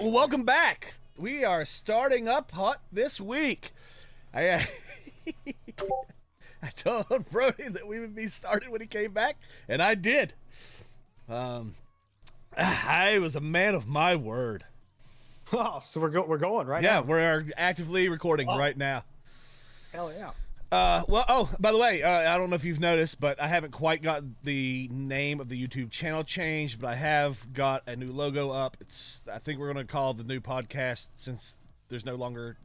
right, well, welcome back. We are starting up hot this week. I told Brody that we would be started when he came back, and I did. I was a man of my word. Oh, so we're going right now. Yeah, we're actively recording right now. Hell yeah. By the way, I don't know if you've noticed, but I haven't quite got the name of the YouTube channel changed, but I have got a new logo up. I think we're going to call the new podcast, since there's no longer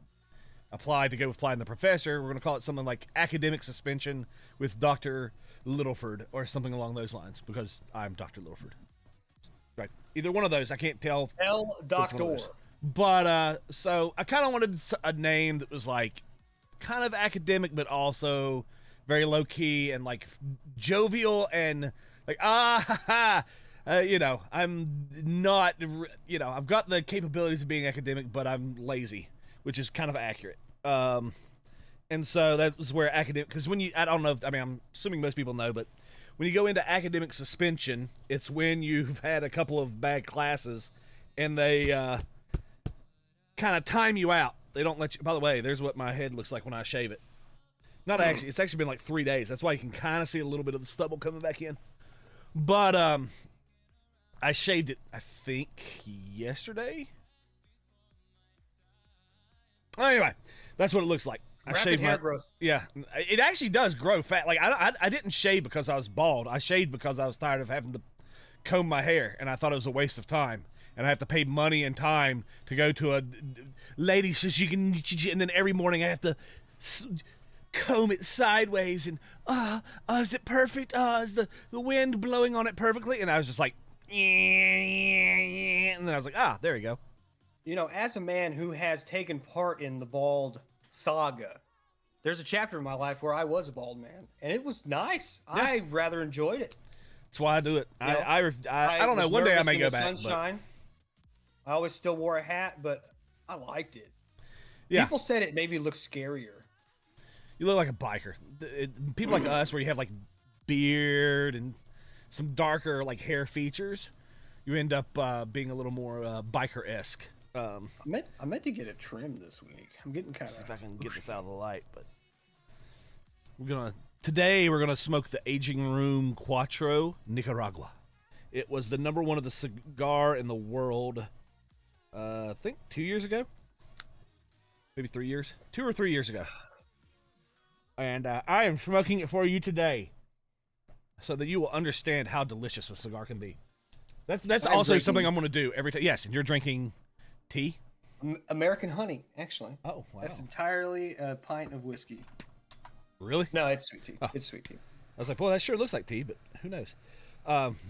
applied to go with Applying the Professor, we're going to call it something like Academic Suspension with Dr. Littleford, or something along those lines, because I'm Dr. Littleford. Right. Either one of those, I can't tell. El Doctor. But, so I kind of wanted a name that was like, kind of academic, but also very low key and like jovial and like you know, I'm not, you know, I've got the capabilities of being academic, but I'm lazy, which is kind of accurate. And so that was where academic, because when you, I don't know if, I mean, I'm assuming most people know, but when you go into academic suspension, it's when you've had a couple of bad classes and they kind of time you out. They don't let you. By the way, there's what my head looks like when I shave it. Not actually. It's actually been like 3 days. That's why you can kind of see a little bit of the stubble coming back in. But I shaved it, I think, yesterday. Anyway, that's what it looks like. I shaved hair my growth. Yeah, it actually does grow fat. Like I didn't shave because I was bald. I shaved because I was tired of having to comb my hair, and I thought it was a waste of time. And I have to pay money and time to go to a lady so she can, and then every morning I have to comb it sideways and, is it perfect? Is the wind blowing on it perfectly? And I was just like, and then I was like, there you go. You know, as a man who has taken part in the bald saga, there's a chapter in my life where I was a bald man, and it was nice. Yeah. I rather enjoyed it. That's why I do it. You know, I don't know. One day I may go back. Sunshine. I always still wore a hat, but I liked it. Yeah. People said it made me look scarier. You look like a biker. People like us, where you have like beard and some darker like hair features, you end up being a little more biker-esque. I meant to get a trim this week. I'm getting kind of. See if I can get this out of the light, but today we're gonna smoke the Aging Room Cuatro Nicaragua. It was the #1 of the cigar in the world. I think 2 years ago, maybe 3 years, 2 or 3 years ago. And I am smoking it for you today, so that you will understand how delicious a cigar can be. That's also something I'm going to do every time. Yes, and you're drinking tea? American honey, actually. Oh, wow. That's entirely a pint of whiskey. Really? No, it's sweet tea. Oh. It's sweet tea. I was like, well, that sure looks like tea, but who knows?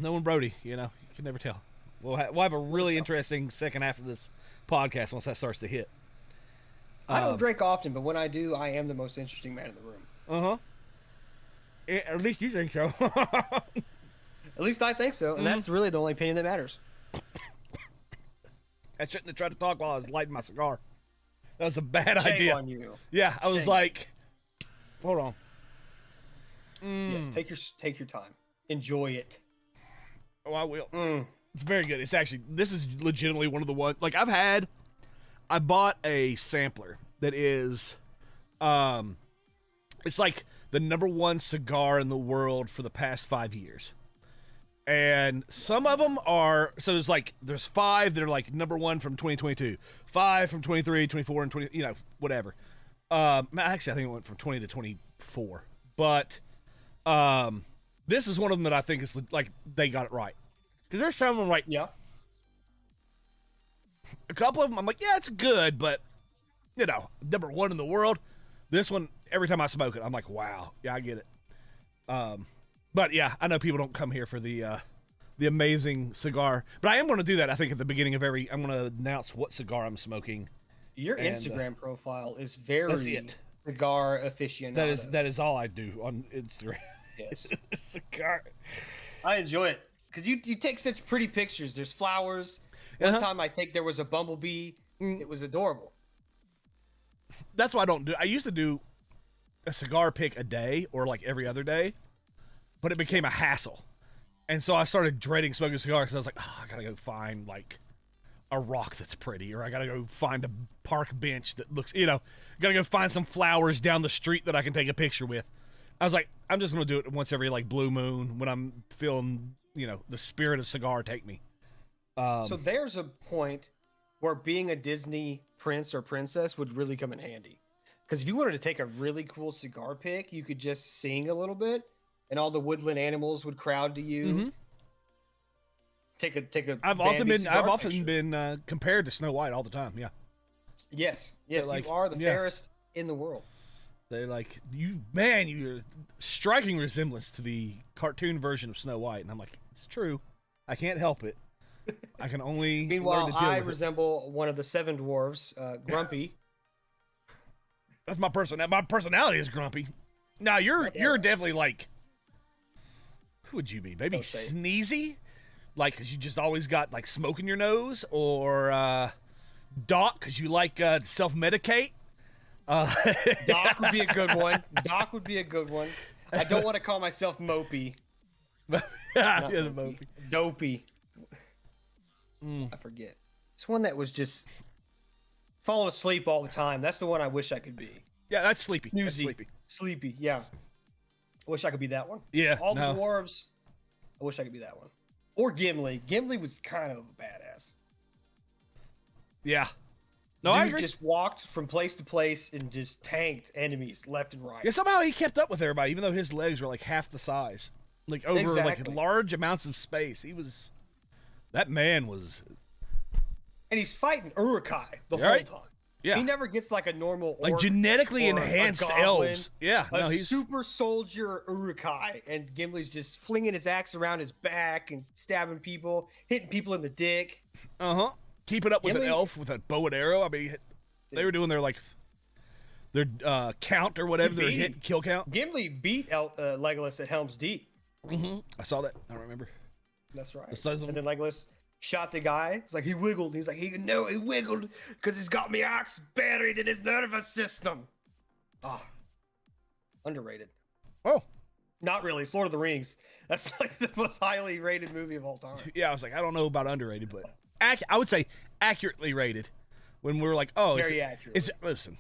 Knowing Brody, you know, you can never tell. We'll have a really interesting second half of this podcast once that starts to hit. I don't drink often, but when I do, I am the most interesting man in the room. Uh-huh. At least you think so. At least I think so, and that's really the only opinion that matters. I shouldn't have tried to talk while I was lighting my cigar. That was a bad Shame idea. on you. Yeah, I was Shame. like, hold on. Yes, take your time. Enjoy it. Oh, I will. It's very good. This is legitimately one of the ones, like I bought a sampler that is, it's like the #1 cigar in the world for the past 5 years. And some of them are, so there's 5 that are like #1 from 2022, 5 from 23, 24, and 20, you know, whatever. Actually, I think it went from 20 to 24. But this is one of them that I think is like they got it right. Because there's some of them like, yeah, a couple of them I'm like, yeah, it's good, but you know, #1 in the world. This one, every time I smoke it, I'm like, wow, yeah, I get it. But yeah, I know people don't come here for the amazing cigar, but I am going to do that. I think at the beginning of I'm going to announce what cigar I'm smoking. Your Instagram profile is very cigar aficionado. That is all I do on Instagram. Yes. Cigar. I enjoy it because you take such pretty pictures. There's flowers. One time I think there was a bumblebee. It was adorable. That's why I don't do. I used to do a cigar pick a day or like every other day, but it became a hassle. And so I started dreading smoking cigars because I was like, I gotta go find like a rock that's pretty, or I gotta go find a park bench that looks, gotta go find some flowers down the street that I can take a picture with. I was like, I'm just gonna do it once every like blue moon when I'm feeling, the spirit of cigar take me. So there's a point where being a Disney prince or princess would really come in handy. Because if you wanted to take a really cool cigar pic, you could just sing a little bit, and all the woodland animals would crowd to you. Mm-hmm. Take a. I've often been compared to Snow White all the time. Yeah. Yes, like, you are the fairest in the world. They're like, you're striking resemblance to the cartoon version of Snow White, and I'm like, it's true. I can't help it. I can only. Meanwhile, learn to deal I with resemble one of the 7 dwarves, Grumpy. That's my personality. My personality is grumpy. Now you're definitely like, who would you be? Maybe Sneezy, like because you just always got like smoke in your nose, or Doc because you like to self-medicate. Doc would be a good one. Doc would be a good one. I don't want to call myself Mopey. The Mopey. Dopey. I forget. It's one that was just falling asleep all the time. That's the one I wish I could be. Yeah, that's Sleepy. Snoozy. That's Sleepy. Sleepy, yeah. I wish I could be that one. Yeah. All the dwarves, I wish I could be that one. Or Gimli. Gimli was kind of a badass. Yeah. No, Dude I agree. Just walked from place to place and just tanked enemies left and right. Yeah, somehow he kept up with everybody, even though his legs were like half the size. Like over like large amounts of space. That man was. And he's fighting Uruk-hai the whole time. Yeah. He never gets like a normal like genetically enhanced elves. Yeah. No, he's super soldier Uruk-hai, and Gimli's just flinging his axe around his back and stabbing people, hitting people in the dick. Uh-huh. Keeping up with an elf with a bow and arrow. I mean, they were doing their count or whatever, their hit kill count. Gimli beat Legolas at Helm's Deep. Mm-hmm. I saw that. I remember. That's right. And then Legolas shot the guy. It's like he wiggled. He's like, he wiggled because he's got me axe buried in his nervous system. Ah, underrated. Oh, not really. It's Lord of the Rings. That's like the most highly rated movie of all time. Yeah, I was like, I don't know about underrated, but I would say accurately rated. When we were like, oh, very accurate. Listen.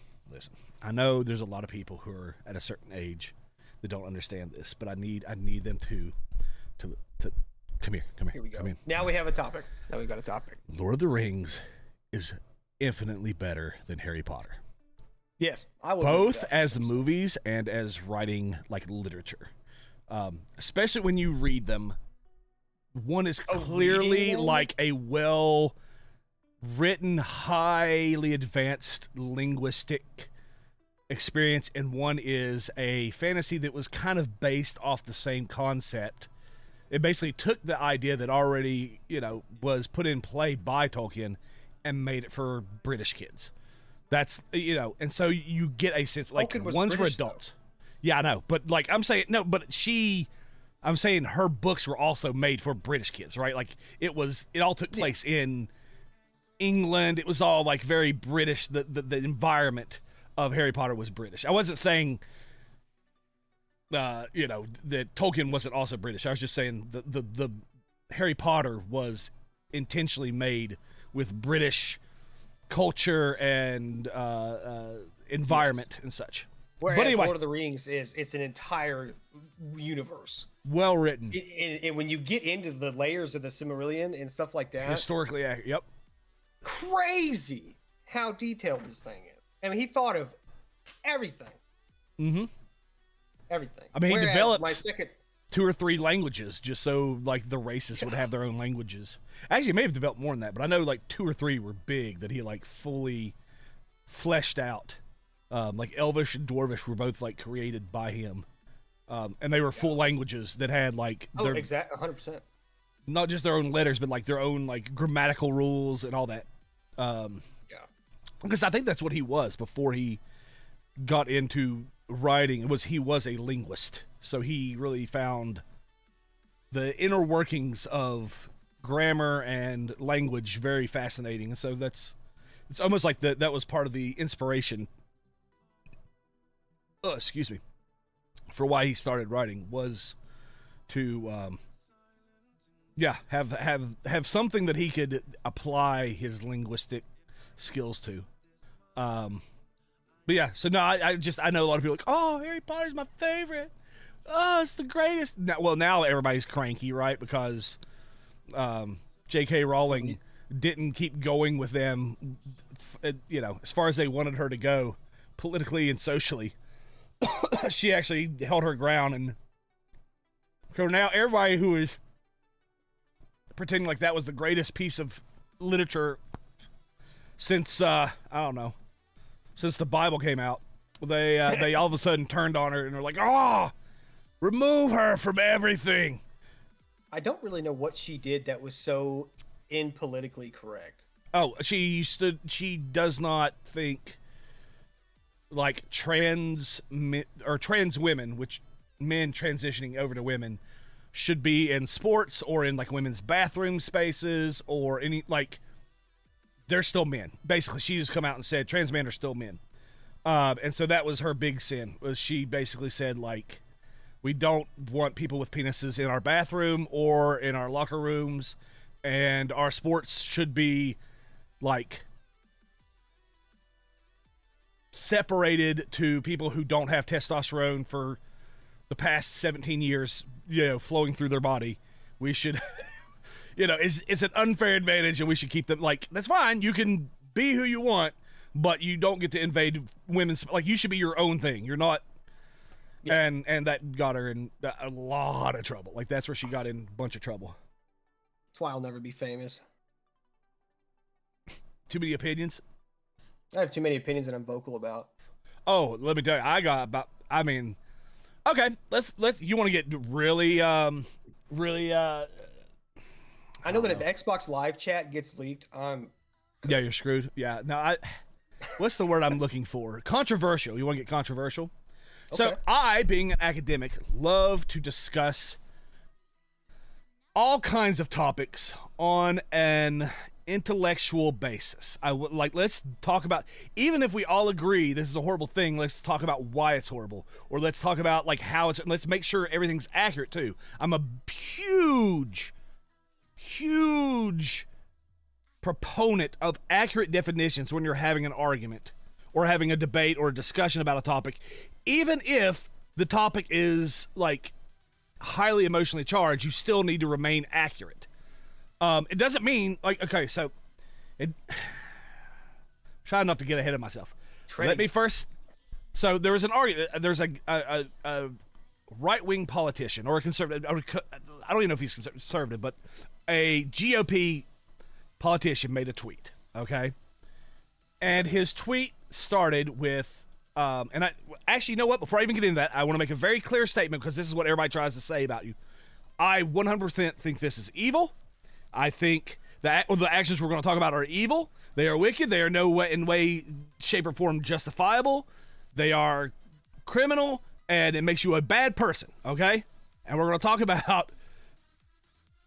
I know there's a lot of people who are at a certain age that don't understand this, but I need them to come here. Here we go. Come in. Now we have a topic. Now we've got a topic. Lord of the Rings is infinitely better than Harry Potter. Yes, I will. Both as movies and as writing like literature. Especially when you read them. One is clearly like a well-written, highly advanced linguistic experience, and one is a fantasy that was kind of based off the same concept. It basically took the idea that already, was put in play by Tolkien and made it for British kids. That's, and so you get a sense, like, one's for adults. Though. Yeah, I know. But, like, I'm saying her books were also made for British kids, right? Like, it all took place in England. It was all, like, very British. The environment of Harry Potter was British. I wasn't saying, that Tolkien wasn't also British. I was just saying the Harry Potter was intentionally made with British culture and environment and such. Whereas but anyway, Lord of the Rings it's an entire universe. Well written. And when you get into the layers of the Silmarillion and stuff like that. Historically accurate, yep. Crazy how detailed this thing is. I mean, he thought of everything. Mm-hmm. Everything. I mean, he developed 2 or 3 languages just so, like, the races would have their own languages. Actually, he may have developed more than that, but I know, like, 2 or 3 were big that he, like, fully fleshed out. Like, Elvish and Dwarvish were both, like, created by him. And they were full languages that had, like... exactly, 100%. Not just their own letters, but, like, their own, like, grammatical rules and all that. Because I think that's what he was before he got into writing. He was a linguist. So he really found the inner workings of grammar and language very fascinating. And so it's almost like that was part of the inspiration... for why he started writing was to Yeah, have something that he could apply his linguistic skills to. But yeah, so no, I know a lot of people like, oh, Harry Potter's my favorite. Oh, it's the greatest. Now everybody's cranky, right? Because J.K. Rowling didn't keep going with them, as far as they wanted her to go, politically and socially. She actually held her ground, and so now everybody who is pretending like that was the greatest piece of literature since I don't know, since the Bible came out, they all of a sudden turned on her and they're like, oh, remove her from everything. I don't really know what she did that was so impolitically correct. Oh, she does not think like trans women, which men transitioning over to women, should be in sports or in like women's bathroom spaces or any, like, they're still men. Basically, she just come out and said trans men are still men. And so that was her big sin, was she basically said, like, we don't want people with penises in our bathroom or in our locker rooms, and our sports should be like separated to people who don't have testosterone for the past 17 years, flowing through their body. We should, it's an unfair advantage, and we should keep them, like, that's fine. You can be who you want, but you don't get to invade women's, like, you should be your own thing. You're not. Yeah. And that got her in a lot of trouble. Like, that's where she got in a bunch of trouble. That's why I'll never be famous. Too many opinions? I have too many opinions that I'm vocal about. Oh, let me tell you, okay, let's you want to get really I know that if Xbox Live chat gets leaked, yeah, you're screwed. Yeah. No, what's the word I'm looking for? Controversial. You want to get controversial? Okay. So I, being an academic, love to discuss all kinds of topics on an intellectual basis. Let's talk about, even if we all agree this is a horrible thing, let's talk about why it's horrible, or let's talk about like how it's, let's make sure everything's accurate too. I'm a huge proponent of accurate definitions when you're having an argument or having a debate or a discussion about a topic, even if the topic is like highly emotionally charged. You still need to remain accurate. It doesn't mean, like, okay, so try not to get ahead of myself. Let me first. So there was an argument. There's a right-wing politician or a conservative. I don't even know if he's conservative, but a GOP politician made a tweet. Okay, and his tweet started with, and I actually, you know what? Before I even get into that, I want to make a very clear statement, because this is what everybody tries to say about you. I 100% think this is evil. I think that the actions we're going to talk about are evil. They are wicked. They are no way, shape, or form justifiable. They are criminal, and it makes you a bad person, okay? And we're going to talk about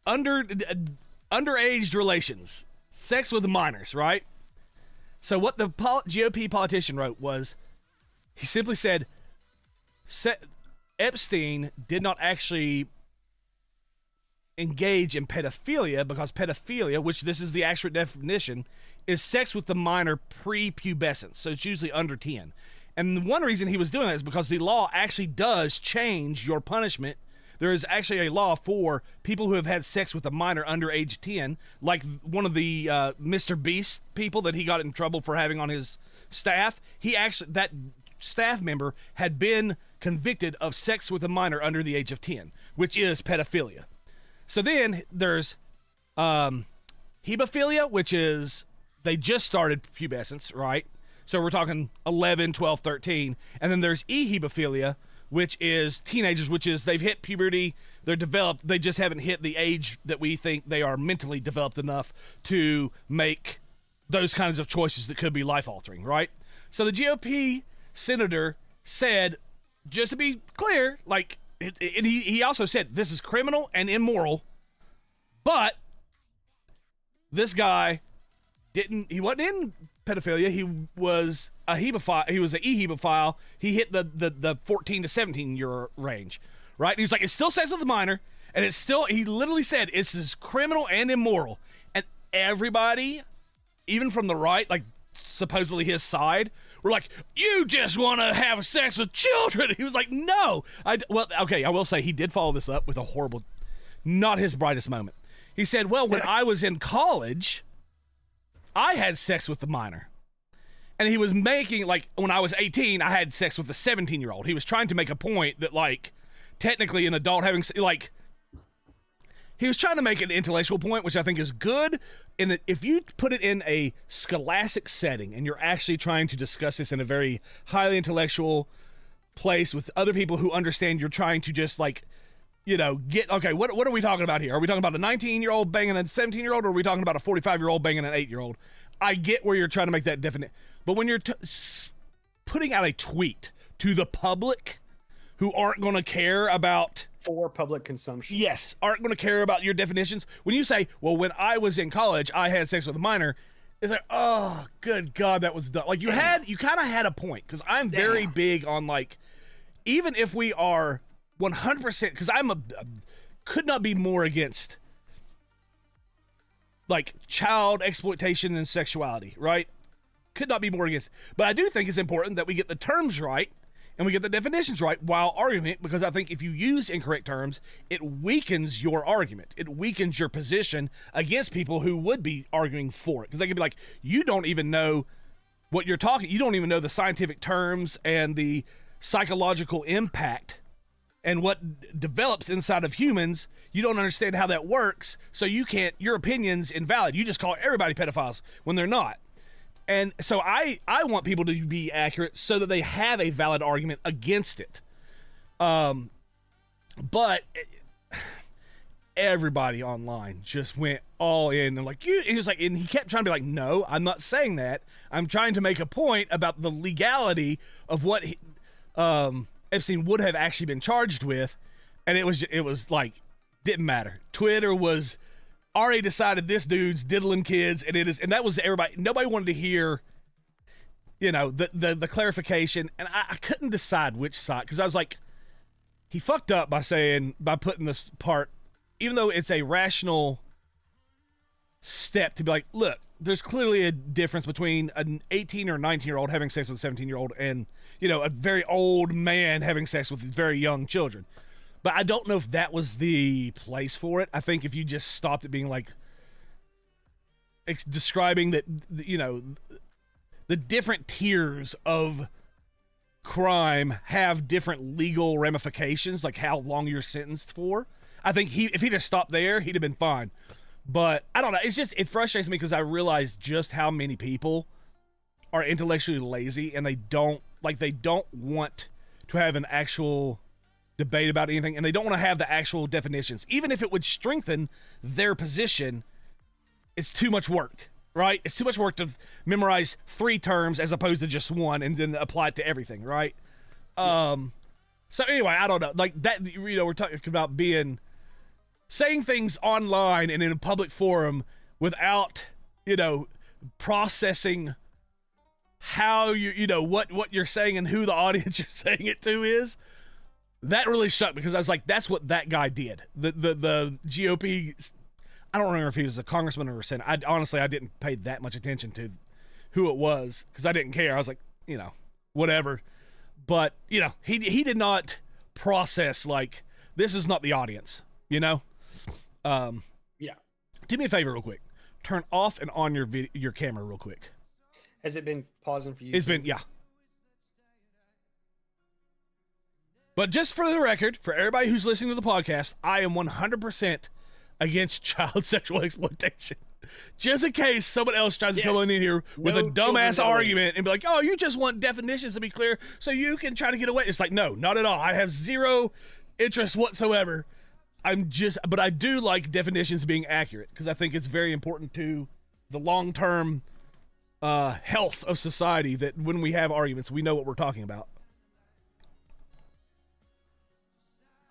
underage relations, sex with minors, right? So what the GOP politician wrote was, he simply said, Epstein did not actually engage in pedophilia, because pedophilia, which this is the actual definition, is sex with the minor pre-pubescence, so it's usually under 10. And one reason he was doing that is because the law actually does change your punishment. There is actually a law for people who have had sex with a minor under age 10, like one of the Mr. Beast people that he got in trouble for having on his staff. That staff member had been convicted of sex with a minor under the age of 10, which is pedophilia. So then there's hebephilia, which is they just started pubescence, right? So we're talking 11, 12, 13. And then there's ehebephilia, which is teenagers, which is they've hit puberty, they're developed, they just haven't hit the age that we think they are mentally developed enough to make those kinds of choices that could be life-altering, right? So the GOP senator said, just to be clear, like, he also said this is criminal and immoral, but this guy he wasn't in pedophilia. He was a hebephile. He was an ehebephile. He hit the 14 to 17 year range, right? And he's like, it's still sex with a minor, And it's still, he literally said, it's as criminal and immoral. And everybody, even from the right, like supposedly his side, were like, you just want to have sex with children. He was like, no. Well, okay, I will say he did follow this up with a horrible, not his brightest moment. He said, well, when I was in college, I had sex with the minor. And he was making, like, when I was 18, I had sex with a 17-year-old. He was trying to make a point that, like, technically an adult having, like, he was trying to make an intellectual point, which I think is good. And if you put it in a scholastic setting and you're actually trying to discuss this in a very highly intellectual place with other people who understand you're trying to just, like, you know, get, okay, what are we talking about here? Are we talking about a 19-year-old banging a 17-year-old, or are we talking about a 45-year-old banging an 8-year-old? I get where you're trying to make that definite. But when you're putting out a tweet to the public who aren't going to care about... For public consumption. Yes, aren't going to care about your definitions. When you say, well, when I was in college, I had sex with a minor, it's like, oh, good God, that was dumb. Like, you kind of had a point, because I'm very big on, like, even if we are 100%, because could not be more against, like, child exploitation and sexuality, right? Could not be more against. But I do think it's important that we get the terms right and we get the definitions right while arguing it, because I think if you use incorrect terms, it weakens your argument. It weakens your position against people who would be arguing for it, because they could be like, you don't even know what you're talking. You don't even know the scientific terms and the psychological impact and what develops inside of humans. You don't understand how that works, so your opinion's invalid. You just call everybody pedophiles when they're not. And so I want people to be accurate so that they have a valid argument against it. But everybody online just went all in and like, he was like, and he kept trying to be like, no, I'm not saying that. I'm trying to make a point about the legality of what Epstein would have actually been charged with. And it was like, didn't matter. Twitter was already decided this dude's diddling kids, and that was everybody. Nobody wanted to hear, you know, the clarification, and I couldn't decide which side, because I was like, he fucked up by putting this part, even though it's a rational step to be like, look, there's clearly a difference between an 18 or 19-year-old having sex with a 17-year-old and, you know, a very old man having sex with very young children. But I don't know if that was the place for it. I think if you just stopped it being like describing that, you know, the different tiers of crime have different legal ramifications, like how long you're sentenced for. I think if he'd have stopped there, he'd have been fine. But I don't know. It frustrates me because I realize just how many people are intellectually lazy, and they don't want to have an actual debate about anything, and they don't want to have the actual definitions. Even if it would strengthen their position, it's too much work, right? It's too much work to memorize 3 terms as opposed to just one and then apply it to everything, right? So anyway, I don't know. Like that, you know, we're talking about saying things online and in a public forum without, you know, processing how you know what you're saying and who the audience you're saying it to is. That really struck me, because I was like, that's what that guy did. The GOP, I don't remember if he was a congressman or a senator. Honestly, I didn't pay that much attention to who it was, because I didn't care. I was like, you know, whatever. But, you know, he did not process, like, this is not the audience, you know? Yeah. Do me a favor real quick. Turn off and on your camera real quick. Has it been pausing for you? It's been, yeah. But just for the record, for everybody who's listening to the podcast, I am 100% against child sexual exploitation. Just in case someone else tries to come in here with a dumbass argument and be like, oh, you just want definitions to be clear so you can try to get away. It's like, no, not at all. I have zero interest whatsoever. But I do like definitions being accurate, because I think it's very important to the long-term health of society that when we have arguments, we know what we're talking about.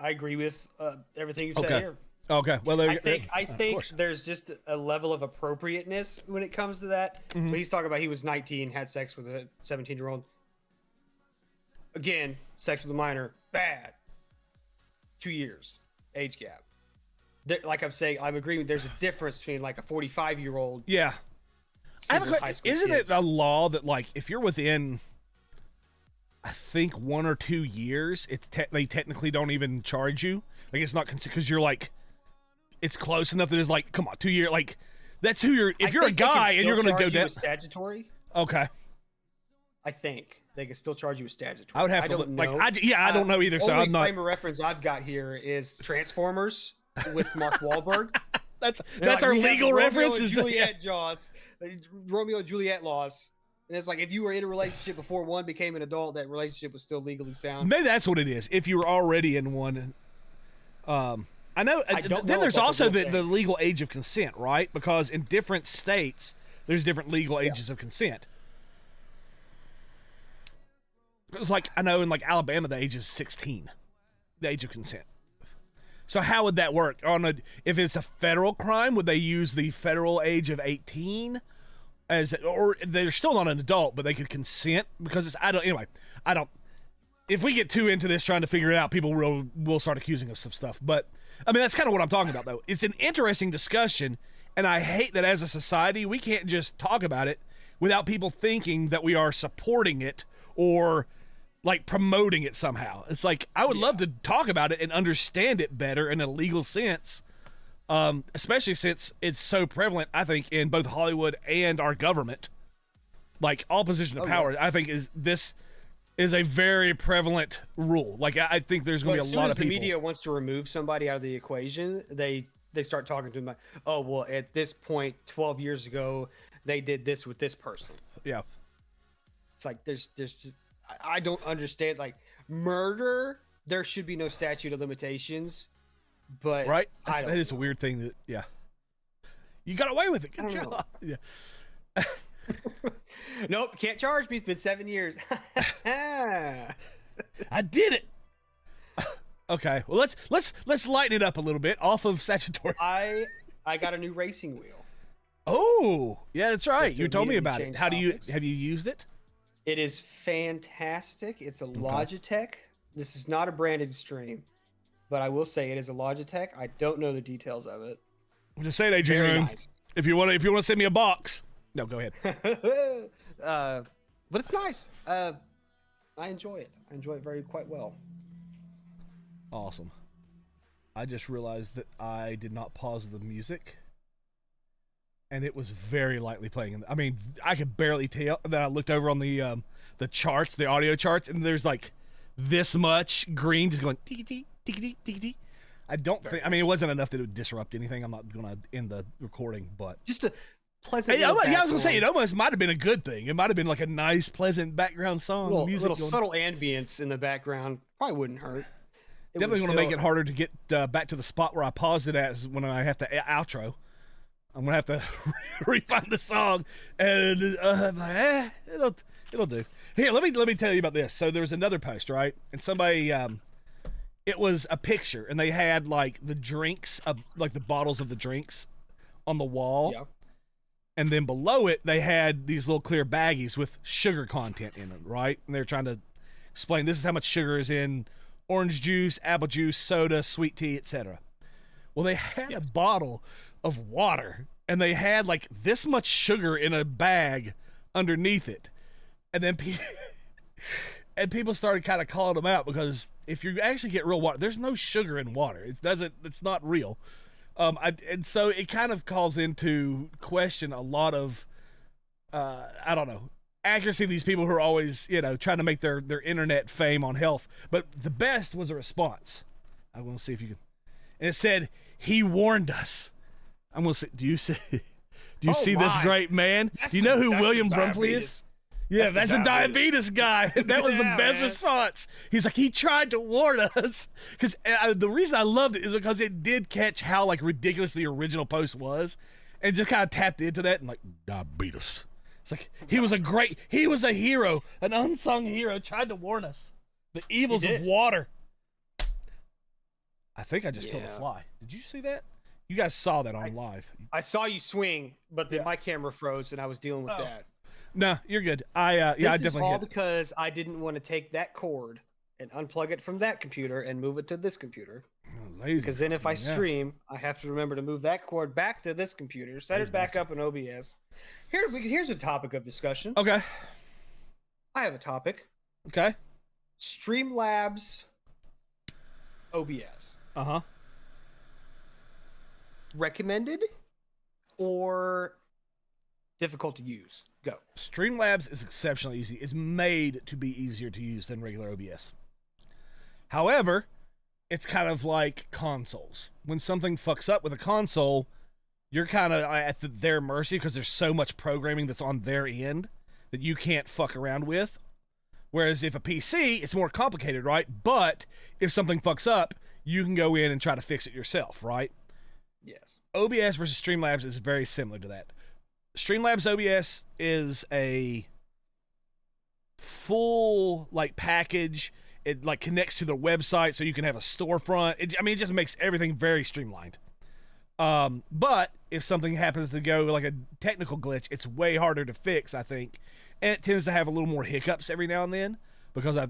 I agree with everything you said here. Okay. Well, I think there's just a level of appropriateness when it comes to that. Mm-hmm. When he's talking about he was 19, had sex with a 17-year-old. Again, sex with a minor, bad. 2 years, age gap. like I'm saying, I'm agreeing. There's a difference between like a 45-year-old. Yeah. I have a question. Isn't it a law that like if you're within, I think 1 or 2 years, they technically don't even charge you? Like it's not because you're like, it's close enough that it's like, come on, 2 years, like that's who you're. If you're a guy and you're going to go down, statutory. Okay. I think they can still charge you with statutory. I would have to look. Like I don't know either. So I'm not. Only frame of reference I've got here is Transformers with Mark Wahlberg. that's our legal references. Juliet Jaws, Romeo and Juliet laws. And it's like if you were in a relationship before one became an adult, that relationship was still legally sound. Maybe that's what it is. If you were already in one, I know. Then there's also the legal age of consent, right? Because in different states, there's different legal ages of consent. It's like I know in like Alabama, the age is 16, the age of consent. So how would that work? If it's a federal crime, would they use the federal age of 18 or they're still not an adult, but they could consent because I don't. If we get too into this trying to figure it out, people will start accusing us of stuff. But I mean, that's kind of what I'm talking about, though. It's an interesting discussion, and I hate that as a society we can't just talk about it without people thinking that we are supporting it or like promoting it somehow. It's like I would love to talk about it and understand it better in a legal sense, especially since it's so prevalent, I think, in both Hollywood and our government. Like all position of power, I think this is a very prevalent rule. Like I think there's going to be a lot of people. As the media wants to remove somebody out of the equation, they start talking to them like, oh, well, at this point, 12 years ago, they did this with this person. Yeah. It's like there's just I don't understand. Like murder, there should be no statute of limitations. But right, that is a weird thing. That you got away with it. Good job. Yeah. Nope, can't charge me. It's been 7 years. I did it. Okay, well let's lighten it up a little bit off of statutory. I got a new racing wheel. Oh, yeah, that's right. You told me about it. Have you used it? It is fantastic. It's a Logitech. This is not a branded stream, but I will say it is a Logitech. I don't know the details of it. I'm just saying, Adrian. Nice. If you want to send me a box. No, go ahead. But it's nice. I enjoy it. I enjoy it quite well. Awesome. I just realized that I did not pause the music, and it was very lightly playing. I mean, I could barely tell. Then I looked over on the charts, the audio charts, and there's like this much green just going tickety tickety tickety. I don't think. I mean, it wasn't enough that it would disrupt anything. I'm not gonna end the recording, but just a pleasant. I was gonna say it almost might have been a good thing. It might have been like a nice, pleasant background song. Little subtle ambience in the background probably wouldn't hurt. Definitely going to make it harder to get back to the spot where I paused it at when I have to outro. I'm going to have to refine the song, and it'll do. Here, let me tell you about this. So there was another post, right? And somebody, it was a picture, and they had like the drinks, like the bottles of the drinks on the wall. Yeah. And then below it, they had these little clear baggies with sugar content in them, right? And they're trying to explain this is how much sugar is in orange juice, apple juice, soda, sweet tea, etc. Well, they had a bottle of water, and they had like this much sugar in a bag underneath it. And then people started kind of calling them out because if you actually get real water, there's no sugar in water. It's not real. And so it kind of calls into question a lot of, I don't know, accuracy of these people who are always, trying to make their internet fame on health. But the best was a response. I'm going to see if you can. And it said, he warned us. I'm going to say, do you see this great man? Do you know who William Brumley is? Yeah, that's the diabetes guy. That was the best response. He's like, he tried to warn us. Because the reason I loved it is because it did catch how like ridiculous the original post was, and just kind of tapped into that and like, diabetes. It's like he was a hero, an unsung hero, tried to warn us the evils of water. I think I just killed a fly. Did you see that? You guys saw that on live. I saw you swing, but then my camera froze and I was dealing with that. No, you're good. I definitely This is all because I didn't want to take that cord and unplug it from that computer and move it to this computer. Oh lazy. Because then if I stream, I have to remember to move that cord back to this computer, set it back up in OBS. Here's a topic of discussion. Okay. I have a topic. Okay. Streamlabs OBS. Uh-huh. Recommended or difficult to use? Go. Streamlabs is exceptionally easy. It's made to be easier to use than regular OBS. However, it's kind of like consoles. When something fucks up with a console, you're kind of at their mercy because there's so much programming that's on their end that you can't fuck around with. Whereas if a PC, it's more complicated, right? But if something fucks up, you can go in and try to fix it yourself, right? Yes. OBS versus Streamlabs is very similar to that. Streamlabs OBS is a full package. It connects to the website so you can have a storefront. It just makes everything very streamlined. But if something happens to go like a technical glitch, it's way harder to fix, I think. And it tends to have a little more hiccups every now and then because I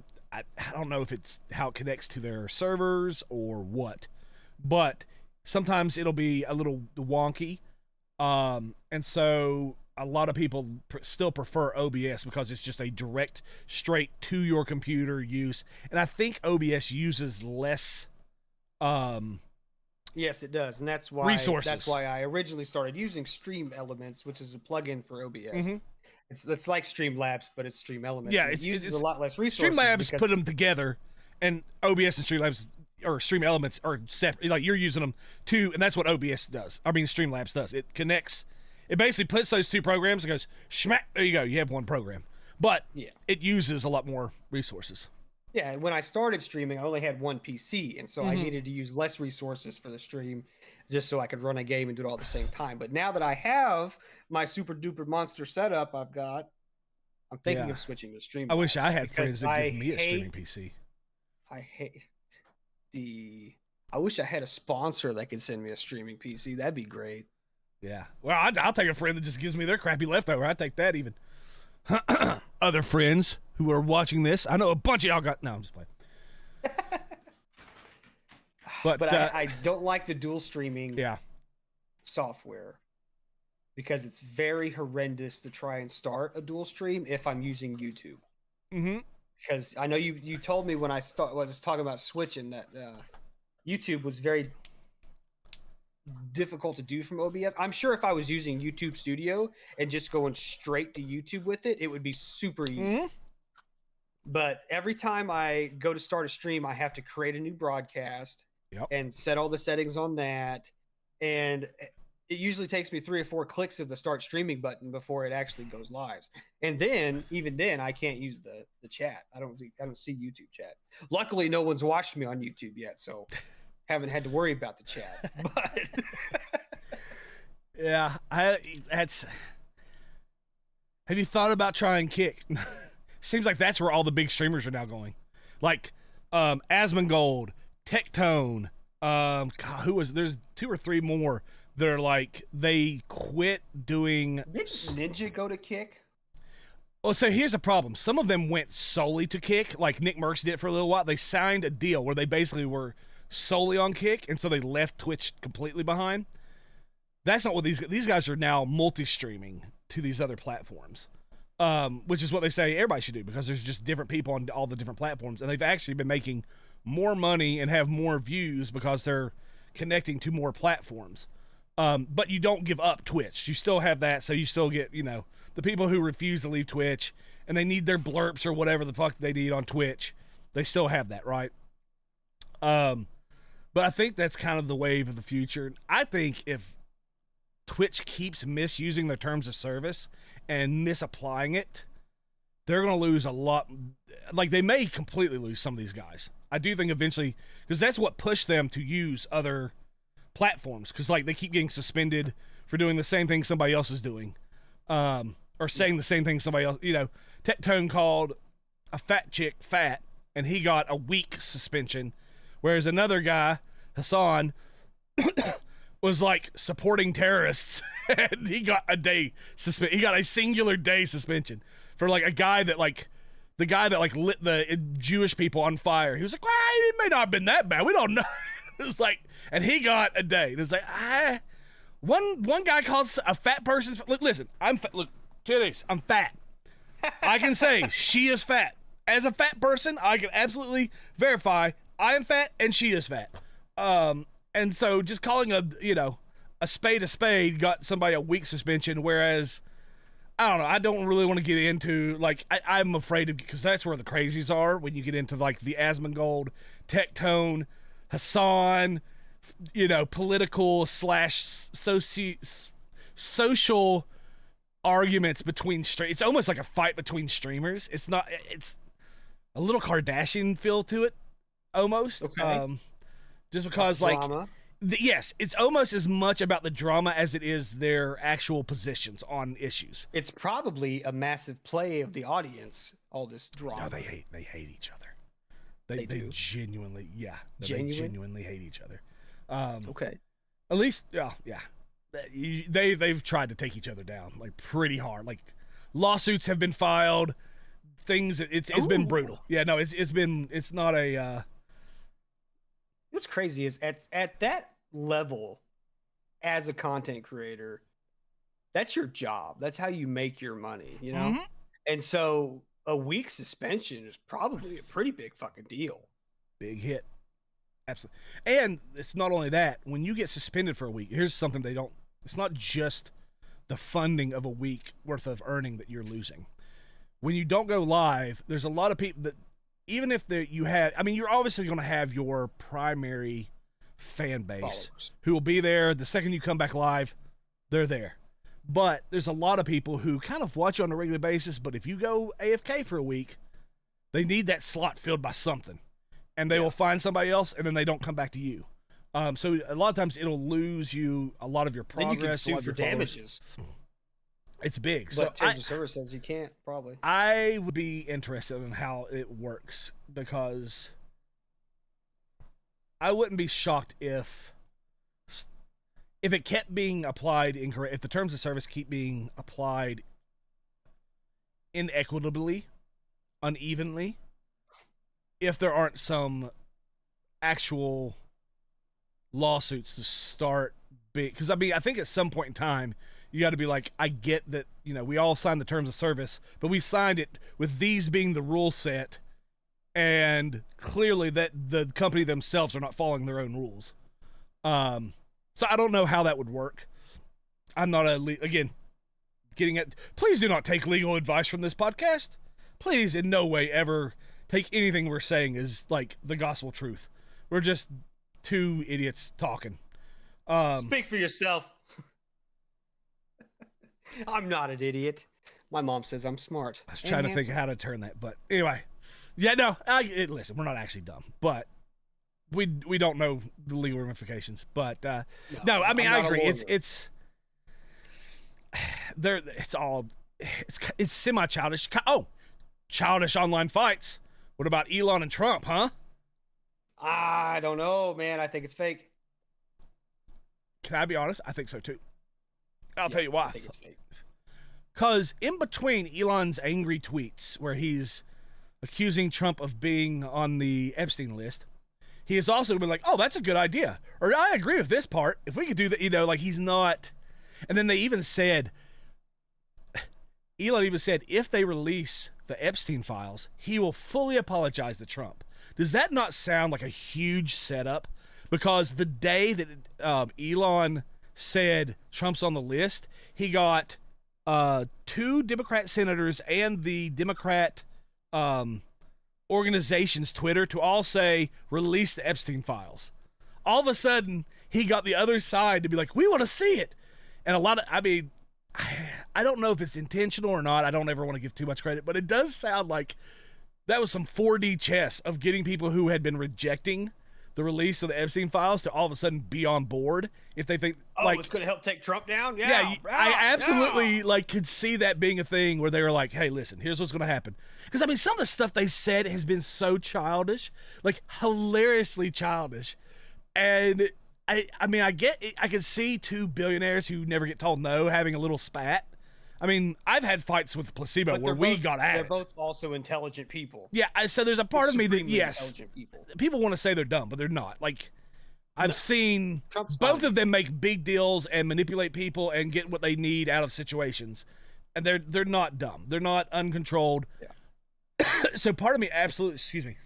don't know if it's how it connects to their servers or what. But sometimes it'll be a little wonky. And so a lot of people still prefer OBS because it's just a direct, straight to your computer use. And I think OBS uses less, yes, it does. And that's why resources. That's why I originally started using Stream Elements, which is a plugin for OBS. Mm-hmm. It's like Streamlabs, but it's Stream Elements. Yeah, it uses a lot less resources. Streamlabs put them together, and OBS and Streamlabs or Stream Elements are separate. Like you're using them too, and that's what OBS does. Streamlabs does. It connects. It basically puts those two programs and goes schmack. There you go. You have one program, but it uses a lot more resources. Yeah, and when I started streaming, I only had one PC, and so I needed to use less resources for the stream just so I could run a game and do it all at the same time. But now that I have my super duper monster setup I'm thinking of switching to Streamlabs. I wish I had friends that give me a streaming PC. I wish I had a sponsor that could send me a streaming PC. That'd be great. Yeah. Well, I'll take a friend that just gives me their crappy leftover. I'd take that even. Other friends who are watching this, I know a bunch of y'all got. No, I'm just playing. But I don't like the dual streaming software because it's very horrendous to try and start a dual stream if I'm using YouTube. Mm-hmm. Because I know you told me when I was talking about switching that YouTube was very difficult to do from OBS. I'm sure if I was using YouTube Studio and just going straight to YouTube with it, it would be super easy. Mm-hmm. But every time I go to start a stream, I have to create a new broadcast and set all the settings on that. And it usually takes me 3 or 4 clicks of the start streaming button before it actually goes live. And then, even then, I can't use the chat. I don't see YouTube chat. Luckily, no one's watched me on YouTube yet, so haven't had to worry about the chat. But yeah, have you thought about trying Kick? Seems like that's where all the big streamers are now going. Like Asmongold, Tectone, there's 2 or 3 more that are like they quit doing. Did Ninja go to Kick? Well, so here's the problem. Some of them went solely to Kick, like Nick Merckx did it for a little while. They signed a deal where they basically were solely on Kick, and so they left Twitch completely behind. That's not what these guys are now multi-streaming to these other platforms, which is what they say everybody should do because there's just different people on all the different platforms, and they've actually been making more money and have more views because they're connecting to more platforms. But you don't give up Twitch. You still have that, so you still get, the people who refuse to leave Twitch and they need their blurps or whatever the fuck they need on Twitch, they still have that, right? But I think that's kind of the wave of the future. I think if Twitch keeps misusing their terms of service and misapplying it, they're going to lose a lot. Like, they may completely lose some of these guys. I do think eventually, because that's what pushed them to use other platforms, because like they keep getting suspended for doing the same thing somebody else is doing, or saying the same thing somebody else. Tectone called a fat chick fat, and he got a week suspension, whereas another guy, Hassan, was like supporting terrorists, and he got a day He got a singular day suspension for like a guy that like. The guy that like lit the Jewish people on fire. He was like, well, it may not have been that bad. We don't know. It's like, and he got a day. And it's like, one guy called a fat person. Listen, I'm fat. Look, titties. I'm fat. I can say she is fat. As a fat person, I can absolutely verify I am fat and she is fat. And so just calling a spade got somebody a week suspension, whereas I don't know. I don't really want to get into, like, I'm afraid of, because that's where the crazies are when you get into, like, the Asmongold, Tectone, Hassan, political / social arguments between it's almost like a fight between streamers. It's not. It's a little Kardashian feel to it, almost. Okay. Just because, That's like, drama. Yes, it's almost as much about the drama as it is their actual positions on issues. It's probably a massive play of the audience, all this drama. No, they hate each other. They They do? genuinely, yeah. No, Genuine? They genuinely hate each other. Okay. At least, yeah. They've tried to take each other down, like, pretty hard. Like, lawsuits have been filed. Things, it's been brutal. Yeah, no, it's not a. What's crazy is at that level, as a content creator, that's your job. That's how you make your money, Mhm. And so a week suspension is probably a pretty big fucking deal. Big hit. Absolutely. And it's not only that, when you get suspended for a week, here's something it's not just the funding of a week worth of earning that you're losing. When you don't go live, there's a lot of people that, even if you're obviously going to have your primary fan base Followers. who will be there the second you come back live, they're there. But there's a lot of people who kind of watch you on a regular basis, but if you go AFK for a week, they need that slot filled by something. And they will find somebody else, and then they don't come back to you. So a lot of times it'll lose you a lot of your progress. Then you can sue a lot of for your followers. damages. It's big. But So terms of service says you can't, probably. I would be interested in how it works, because I wouldn't be shocked if it kept being applied incorrect, if the terms of service keep being applied inequitably, unevenly, if there aren't some actual lawsuits to start because I think at some point in time you got to be like, I get that, we all signed the terms of service, but we signed it with these being the rule set, and clearly that the company themselves are not following their own rules. So I don't know how that would work. I'm not again getting at. Please do not take legal advice from this podcast. Please, in no way ever take anything we're saying as like the gospel truth. We're just two idiots talking. Speak for yourself. I'm not an idiot. My mom says I'm smart. I was trying to think of how to turn that, but anyway. Yeah, no, listen, we're not actually dumb, but we don't know the legal ramifications. But no, I mean, I agree. It's semi-childish. Childish online fights. What about Elon and Trump, huh? I don't know, man. I think it's fake. Can I be honest? I think so too. I'll tell you why. I think it's fake. Because in between Elon's angry tweets, where he's accusing Trump of being on the Epstein list, he has also been like, oh, that's a good idea. Or I agree with this part. If we could do that, like he's not. And then they even said, Elon even said, if they release the Epstein files, he will fully apologize to Trump. Does that not sound like a huge setup? Because the day that Elon said Trump's on the list, he got 2 Democrat senators and the Democrat organization's Twitter to all say, release the Epstein files. All of a sudden, he got the other side to be like, we want to see it. And I don't know if it's intentional or not. I don't ever want to give too much credit, but it does sound like that was some 4D chess of getting people who had been rejecting the release of the Epstein files to all of a sudden be on board if they think it's going to help take Trump down. I absolutely could see that being a thing where they were like, hey, listen, here's what's going to happen. Because some of the stuff they said has been so childish, like hilariously childish. And I get it. I could see 2 billionaires who never get told no having a little spat. I've had fights with Placebo where we got at it. They're both also intelligent people. Yeah, so there's a part of me that, yes, intelligent people. People want to say they're dumb, but they're not. Like, I've seen Trump's both fine. of them make big deals and manipulate people and get what they need out of situations. And they're not dumb. They're not uncontrolled. Yeah. So part of me absolutely, excuse me,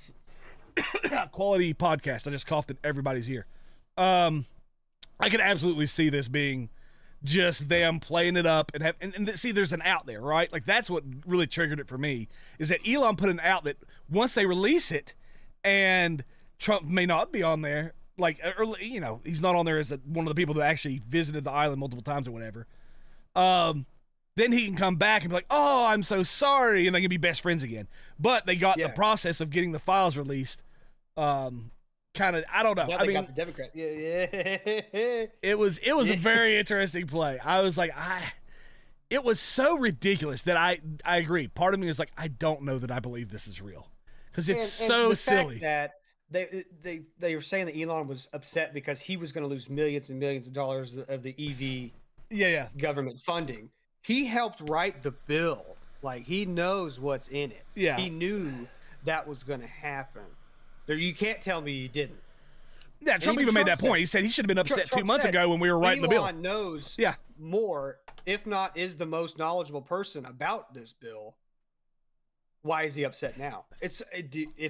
quality podcast. I just coughed in everybody's ear. I can absolutely see this being just them playing it up and see there's an out there, right? Like that's what really triggered it for me is that Elon put an out that once they release it and Trump may not be on there, like, or, you know, he's not on there as one of the people that actually visited the island multiple times or whatever. Then he can come back and be like, oh, I'm so sorry. And they can be best friends again. But they got the process of getting the files released. Kind of, I don't know. I mean, got the Democrat. Yeah. It was a very interesting play. I was like, it was so ridiculous that I agree. Part of me was like, I don't know that I believe this is real because it's so the silly. Fact that they were saying that Elon was upset because he was going to lose millions and millions of dollars of the EV government funding. He helped write the bill. Like, he knows what's in it. Yeah. He knew that was going to happen. You can't tell me he didn't. Yeah, Trump even made that point. He said he should have been upset 2 months ago when we were writing the bill. Elon knows more, if not is the most knowledgeable person about this bill. Why is he upset now? It's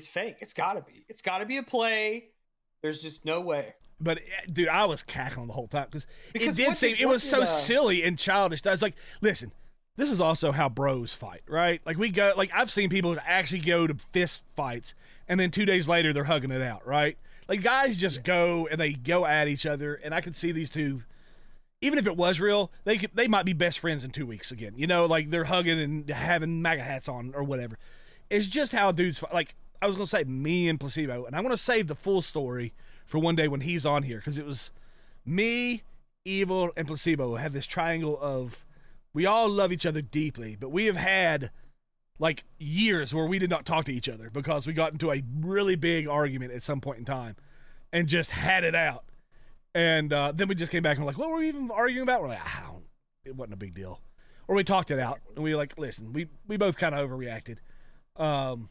fake. It's got to be. It's got to be a play. There's just no way. But dude, I was cackling the whole time because it did seem it was so silly and childish. I was like, listen, this is also how bros fight, right? Like I've seen people actually go to fist fights and then 2 days later they're hugging it out, right? Like guys just go and they go at each other, and I could see these two. Even if it was real, they might be best friends in 2 weeks again. You know, like they're hugging and having MAGA hats on or whatever. It's just how dudes fight. Like I was gonna say, me and Placebo, and I'm gonna save the full story for one day when he's on here, because it was me, Evil, and Placebo have this triangle of we all love each other deeply, but we have had like years where we did not talk to each other because we got into a really big argument at some point in time and just had it out. And then we just came back and we're like, what were we even arguing about? We're like, it wasn't a big deal. Or we talked it out and we were like, listen, we both kind of overreacted. And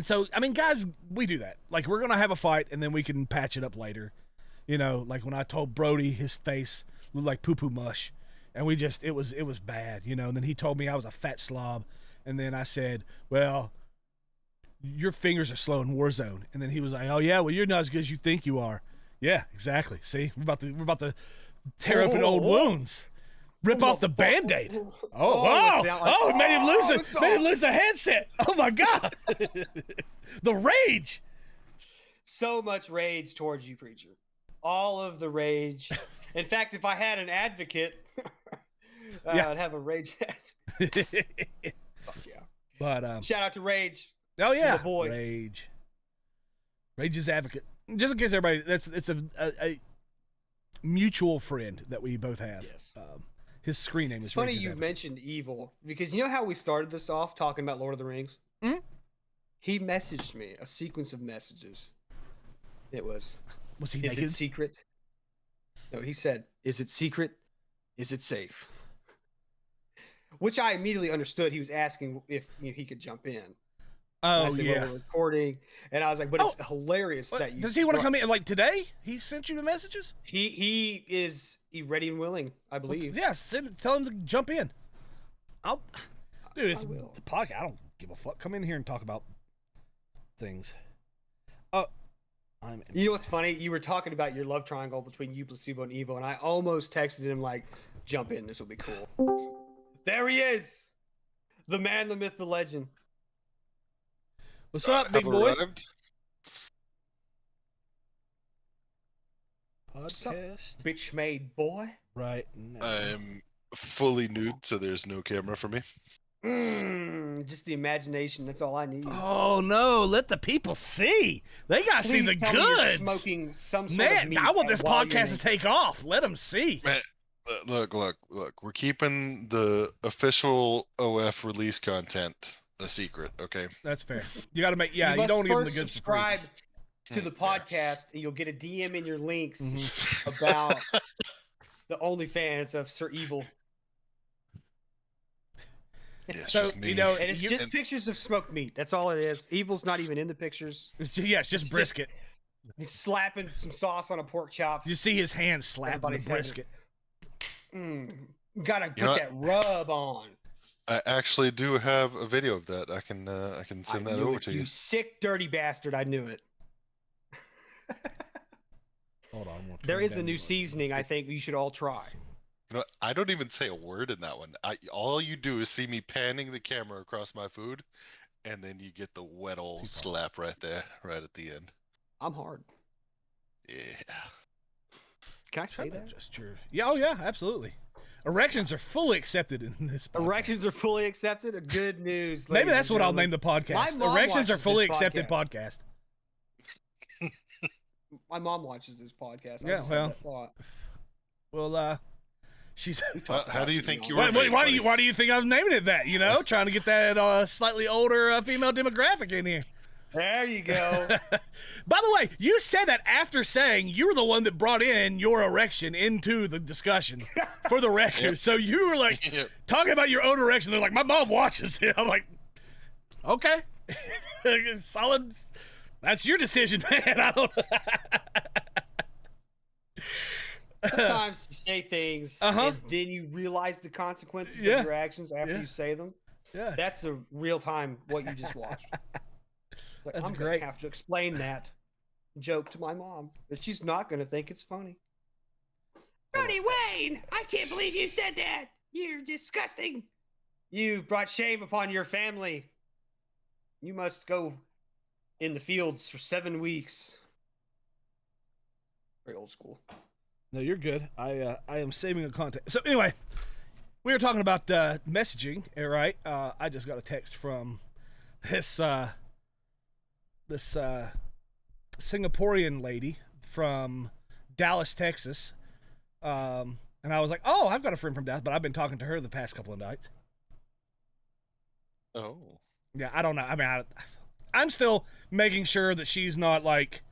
so, I mean, guys, we do that. Like, we're going to have a fight, and then we can patch it up later. You know, like when I told Brody his face looked like poo-poo mush, and it was bad, you know. And then he told me I was a fat slob, and then I said, well, your fingers are slow in Warzone. And then he was like, oh, yeah, well, you're not as good as you think you are. Yeah, exactly. See, we're about to tear open old wounds. Rip off the Band-Aid. Oh, wow. It made him lose the headset. Oh, my God. The rage. So much rage towards you, Preacher. All of the rage. In fact, if I had an advocate, I'd have a rage. Fuck yeah. But shout out to Rage. Oh, yeah. The boy. Rage. Rage's advocate. Just in case everybody, it's a mutual friend that we both have. Yes. His screen name is. It's funny you mentioned Evil, because you know how we started this off talking about Lord of the Rings? Mm-hmm. He messaged me a sequence of messages. It was he naked? naked? Is it secret? No, he said, is it secret? Is it safe? Which I immediately understood. He was asking if he could jump in. Oh, said, yeah. well, we're recording. And I was like, but it's hilarious that you... Does he want to come in, like, today? He sent you the messages? He is ready and willing, I believe. Yes, tell him to jump in. Dude, it's the podcast. I don't give a fuck. Come in here and talk about things. You know what's funny? You were talking about your love triangle between you, Placebo, and Evo, and I almost texted him, like, jump in. This will be cool. There he is. The man, the myth, the legend. What's up, big boy? Podcast. Bitch made boy. Right now. I'm fully nude, so there's no camera for me. Just the imagination. That's all I need. Oh no! Let the people see. They gotta see the goods. Smoking some sort of meat. I want this podcast to take off. Let them see. Man, look. We're keeping the official OF release content a secret, okay? That's fair. You gotta make. Yeah, you don't give them the goods. Subscribe to the podcast, and you'll get a DM in your links about the OnlyFans of Sir Evil. Yeah, it's just me. You know, and it's just pictures of smoked meat. That's all it is. Evil's not even in the pictures. It's just brisket. He's slapping some sauce on a pork chop. You see his hand slapping the Everybody's having brisket. Gotta You know put that rub on. I actually do have a video of that. I can send I that knew over it, to you. You sick, dirty bastard. I knew it. Hold on. we'll There turn is a down new the- seasoning I think you should all try. You know, I don't even say a word in that one. All you do is see me panning the camera across my food, and then you get the wet old Too far. slap right there, right at the end. I'm hard. Yeah. Can I say Try that? gesture. Yeah, oh yeah, absolutely. Erections are fully accepted in this podcast. Erections are fully accepted. Good news. Maybe ladies that's and what I'll gentlemen. name the podcast. My mom Erections are watches fully this accepted podcast. My mom watches this podcast. I Yeah, just well, had that thought. Well, she's. How do you think you Why, were? why, made, why do you buddy? why do you think I'm naming it that? You know, trying to get that slightly older female demographic in here. There you go. By the way, you said that after saying you were the one that brought in your erection into the discussion for the record. Yep. So you were like Yep. talking about your own erection. They're like, my mom watches it. I'm like, okay, solid. That's your decision, man. I don't. Sometimes you say things and then you realize the consequences Yeah. of your actions after Yeah. you say them. Yeah. That's a real time what you just watched. Like, That's I'm great. gonna have to explain that joke to my mom, but she's not gonna think it's funny. Buddy Wayne, I can't believe you said that. You're disgusting. You brought shame upon your family. You must go in the fields for 7 weeks. Very old school. No, you're good. I am saving a contact. So anyway, we were talking about messaging, right? I just got a text from this Singaporean lady from Dallas, Texas, and I was like, "Oh, I've got a friend from Dallas," but I've been talking to her the past couple of nights. Oh. Yeah, I don't know. I mean, I'm still making sure that she's not like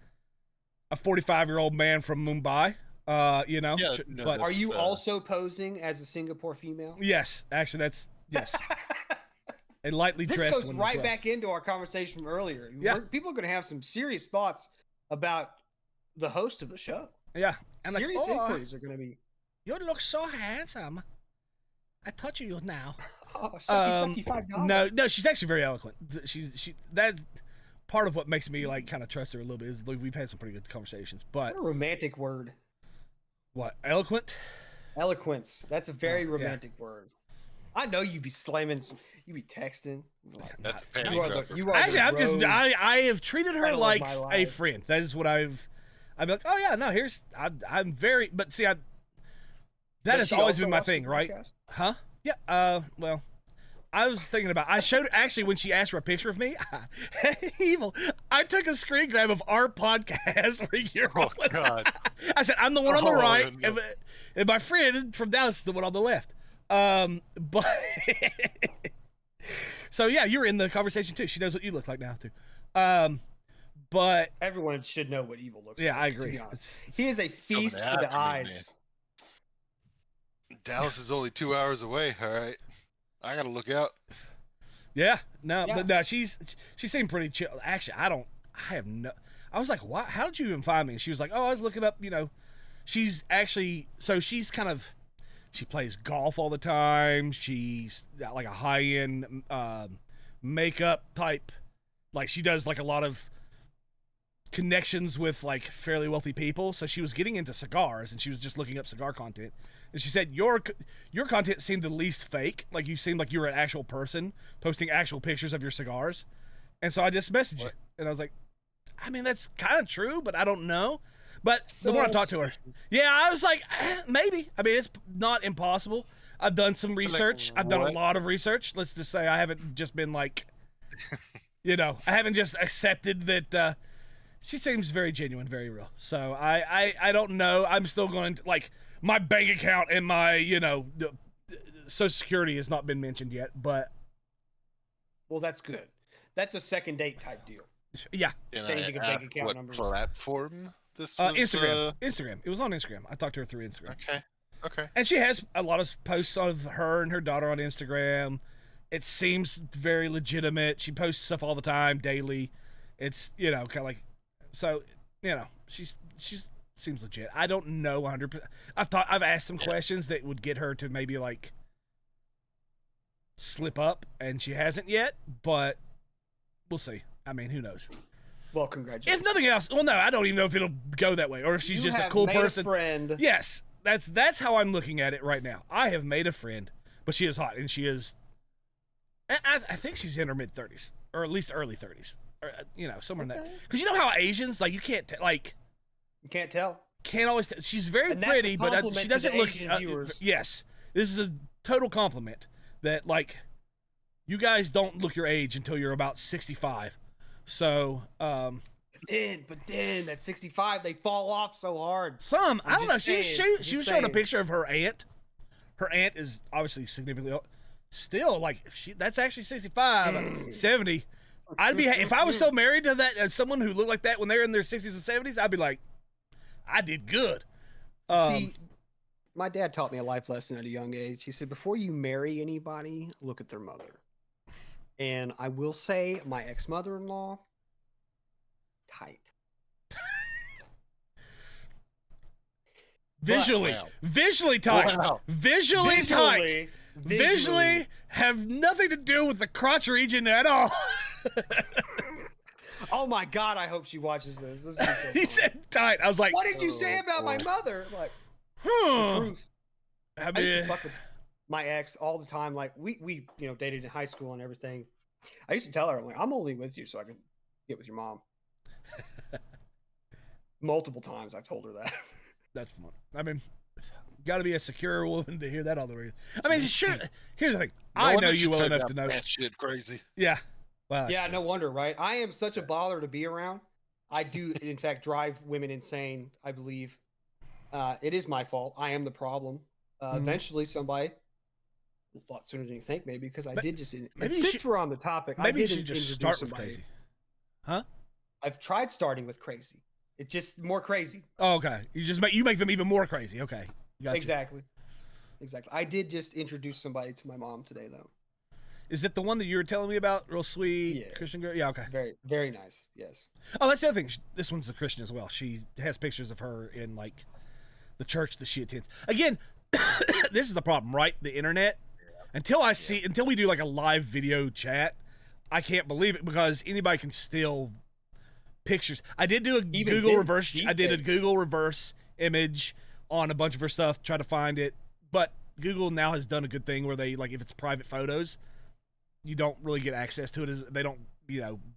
a 45-year-old man from Mumbai. You know, Yeah, no, but Are you That's, also posing as a Singapore female? yes, actually, that's yes. A lightly This dressed goes one. right as well. back into our conversation from earlier. Yeah. People are going to have some serious thoughts about the host of the show. Yeah, and Serious like, oh, inquiries are going to be, you look so handsome. I touch you now. oh, sucky, $5. No, she's actually very eloquent. She that part of what makes me like kind of trust her a little bit is like, we've had some pretty good conversations. But What a romantic word. what, eloquent? Eloquence. That's a very Oh, yeah. romantic word. I know you be slamming, you be texting. Like, That's a you panty are the, dropper. you are Actually, the I've just rose. I have treated her petal of like my a life. friend. That is what I'm like, oh yeah, no, I'm very, but see, that Does has she always also been my watch the thing, right? podcast? Huh? Yeah. Well, I was thinking about. I showed actually when she asked for a picture of me. Evil. I took a screen grab of our podcast where you're. Oh on. God. I said I'm the one on the Oh, right, no. and my friend from Dallas is the one on the left. But so yeah, you're in the conversation too. She knows what you look like now too. But Everyone should know what evil looks yeah, like. I to agree. be honest. It's- He is a feast for after the me, eyes. Dallas is only 2 hours away. All right. I gotta look out. Yeah, no, Yeah. but no, she seemed pretty chill. Actually, I was like, what? How did you even find me? And she was like, oh, I was looking up, she's actually, so she's kind of, she plays golf all the time. She's got like a high-end makeup type. Like she does like a lot of connections with like fairly wealthy people. So she was getting into cigars and she was just looking up cigar content. And she said, your content seemed the least fake. Like you seemed like you were an actual person posting actual pictures of your cigars. And so I just messaged you. And I was like, I mean, that's kind of true, but I don't know. But the more I talked to her, yeah, I was like, maybe. I mean, it's not impossible. I've done some research. I've done a what? lot of research. Let's just say I haven't just been like, I haven't just accepted that she seems very genuine, very real. So I don't know. I'm still going to, like, my bank account and my, Social Security has not been mentioned yet, but Well, that's good. That's a second date type deal. yeah. Exchanging of bank account what numbers. platform this was? Instagram. It was on Instagram. I talked to her through Instagram. Okay. And she has a lot of posts of her and her daughter on Instagram. It seems very legitimate. She posts stuff all the time, daily. It's, kind of like, so she's seems legit. I don't know 100%. I've asked some questions that would get her to maybe like slip up, and she hasn't yet, but we'll see. I mean, who knows? Well, congratulations. If nothing else, well, no, I don't even know if it'll go that way, or if she's just a cool person. A friend. Yes, that's how I'm looking at it right now. I have made a friend, but she is hot, and she is. I think she's in her mid 30s, or at least early 30s, or somewhere in that. Because you know how Asians like you can't you can't tell. Can't always. She's very pretty, but she doesn't look. Yes, this is a total compliment that like you guys don't look your age until you're about 65. So, but then at 65 they fall off so hard. I don't know. She was showing a picture of her aunt. Her aunt is obviously significantly old. Still, like that's actually 65, 70. I'd be if I was so married to that someone who looked like that when they're in their 60s and 70s. I'd be like, I did good. See, my dad taught me a life lesson at a young age. He said, before you marry anybody, look at their mother. And I will say, my ex-mother-in-law, tight. Visually tight. Wow. Visually tight. Visually have nothing to do with the crotch region at all. Oh my God! I hope she watches this. This is so he said tight. I was like, "What did you say about my mother?" Like, the truth. I used to fuck with my ex all the time. Like we dated in high school and everything. I used to tell her, I'm like, I'm only with you so I can get with your mom. Multiple times I've told her that. That's fun. I mean, got to be a secure woman to hear that all the way. I mean, sure. Here's the thing. I know you well enough to know. That shit crazy. Yeah. Well, yeah, no wonder, right? I am such a bother to be around. I do, in fact, drive women insane, I believe. It is my fault. I am the problem. Eventually, somebody, a lot sooner than you think, maybe, because I did just... Since we're on the topic, maybe I you should just start with crazy. Huh? I've tried starting with crazy. It's just more crazy. Oh, okay. You make them even more crazy. Okay. Gotcha. Exactly. I did just introduce somebody to my mom today, though. Is it the one that you were telling me about? Real sweet Christian girl? Yeah, okay. Very, very nice. Yes. Oh, that's the other thing. This one's a Christian as well. She has pictures of her in like the church that she attends. Again, this is the problem, right? The internet. Until we do like a live video chat, I can't believe it because anybody can steal pictures. I did do a Google reverse image on a bunch of her stuff, try to find it. But Google now has done a good thing where they, like, if it's private photos, you don't really get access to it. They don't,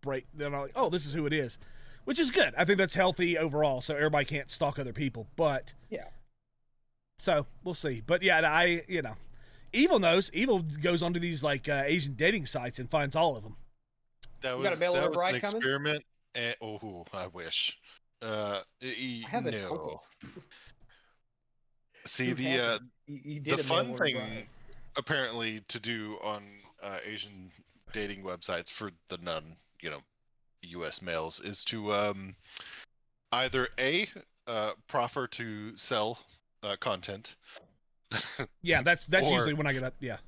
break. They're not like, oh, this is who it is, which is good. I think that's healthy overall, so everybody can't stalk other people. But yeah, so we'll see. But yeah, Evil knows. Evil goes onto these like Asian dating sites and finds all of them. That was an experiment. I wish. I have an uncle. See, the fun thing apparently to do on Asian dating websites for the U.S. males is to either proffer to sell content. Yeah, that's usually when I get up. Yeah.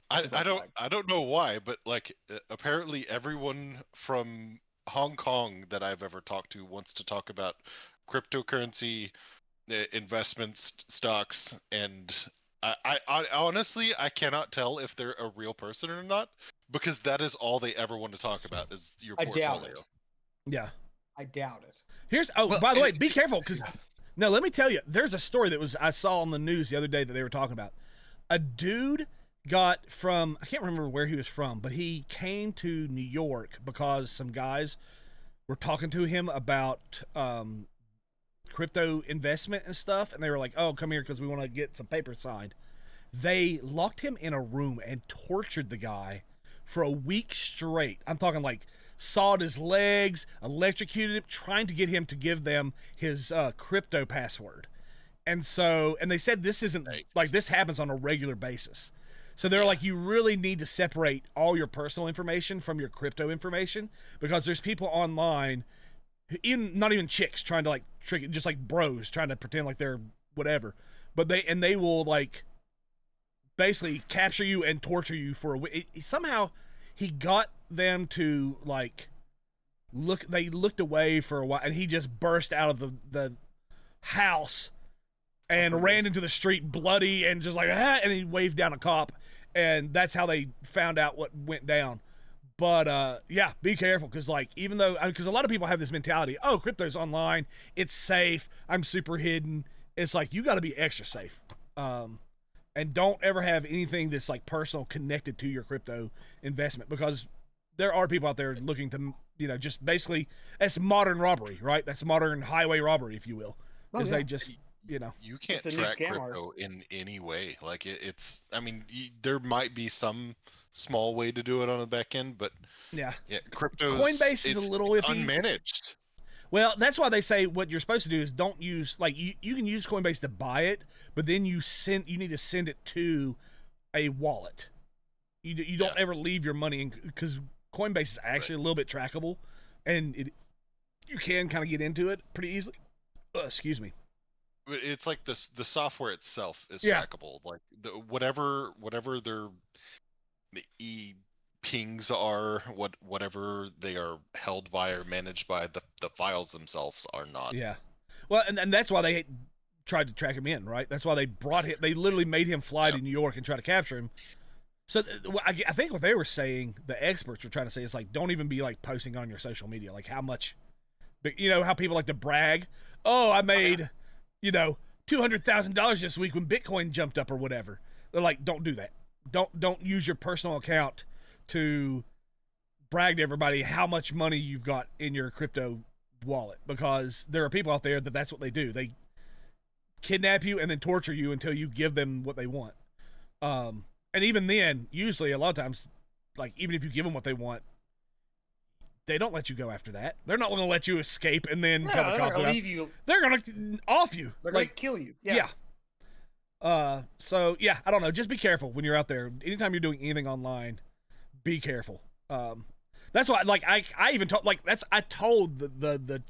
I don't know why, but like apparently everyone from Hong Kong that I've ever talked to wants to talk about cryptocurrency, investments, stocks, and I honestly I cannot tell if they're a real person or not because that is all they ever want to talk about is your portfolio. Doubt it. Yeah, I doubt it. By the way, be careful because no, let me tell you, there's a story that I saw on the news the other day that they were talking about. A dude got from, I can't remember where he was from, but he came to New York because some guys were talking to him about crypto investment and stuff, and they were like, oh, come here because we want to get some papers signed. They locked him in a room and tortured the guy for a week straight. I'm talking like sawed his legs, electrocuted him, trying to get him to give them his crypto password. And they said this isn't like this happens on a regular basis. So they're like, you really need to separate all your personal information from your crypto information because there's people online, not even chicks, trying to like trick it, just like bros trying to pretend like they're whatever. But they will like basically capture you and torture you for a week. Somehow he got them to like they looked away for a while, and he just burst out of the house and ran into the street bloody and just like, and he waved down a cop, and that's how they found out what went down. But yeah, be careful, because like, even though, because a lot of people have this mentality, oh, crypto's online, it's safe, I'm super hidden. It's like, you got to be extra safe, and don't ever have anything that's like personal connected to your crypto investment, because there are people out there looking to, just basically, that's modern robbery, right? That's modern highway robbery, if you will, because they just, you can't track crypto in any way. Like it's, I mean, there might be some small way to do it on the back end, but yeah, crypto, Coinbase is a little iffy, unmanaged. Well, that's why they say what you're supposed to do is don't use, like, you can use Coinbase to buy it, but then you need to send it to a wallet. You don't ever leave your money in, because Coinbase is actually a little bit trackable, and you can kind of get into it pretty easily. Excuse me. It's like the software itself is trackable. Like whatever their pings are, whatever they are held by or managed by, the files themselves are not. Yeah. Well, and that's why they tried to track him in, right? That's why they brought him. They literally made him fly to New York and try to capture him. So I think what they were saying, the experts were trying to say, is like, don't even be like posting on your social media like how much, how people like to brag. Oh, I made, $200,000 this week when Bitcoin jumped up or whatever. They're like, don't do that. Don't use your personal account to brag to everybody how much money you've got in your crypto wallet, because there are people out there that's what they do. They kidnap you and then torture you until you give them what they want. And even then, usually a lot of times, like, even if you give them what they want, they don't let you go after that. They're not going to let you escape and then tell the cops. Leave you. They're going to off you. They're going to kill you. Yeah. So yeah, I don't know. Just be careful when you're out there. Anytime you're doing anything online, be careful. That's why, like, I even told, like, I told the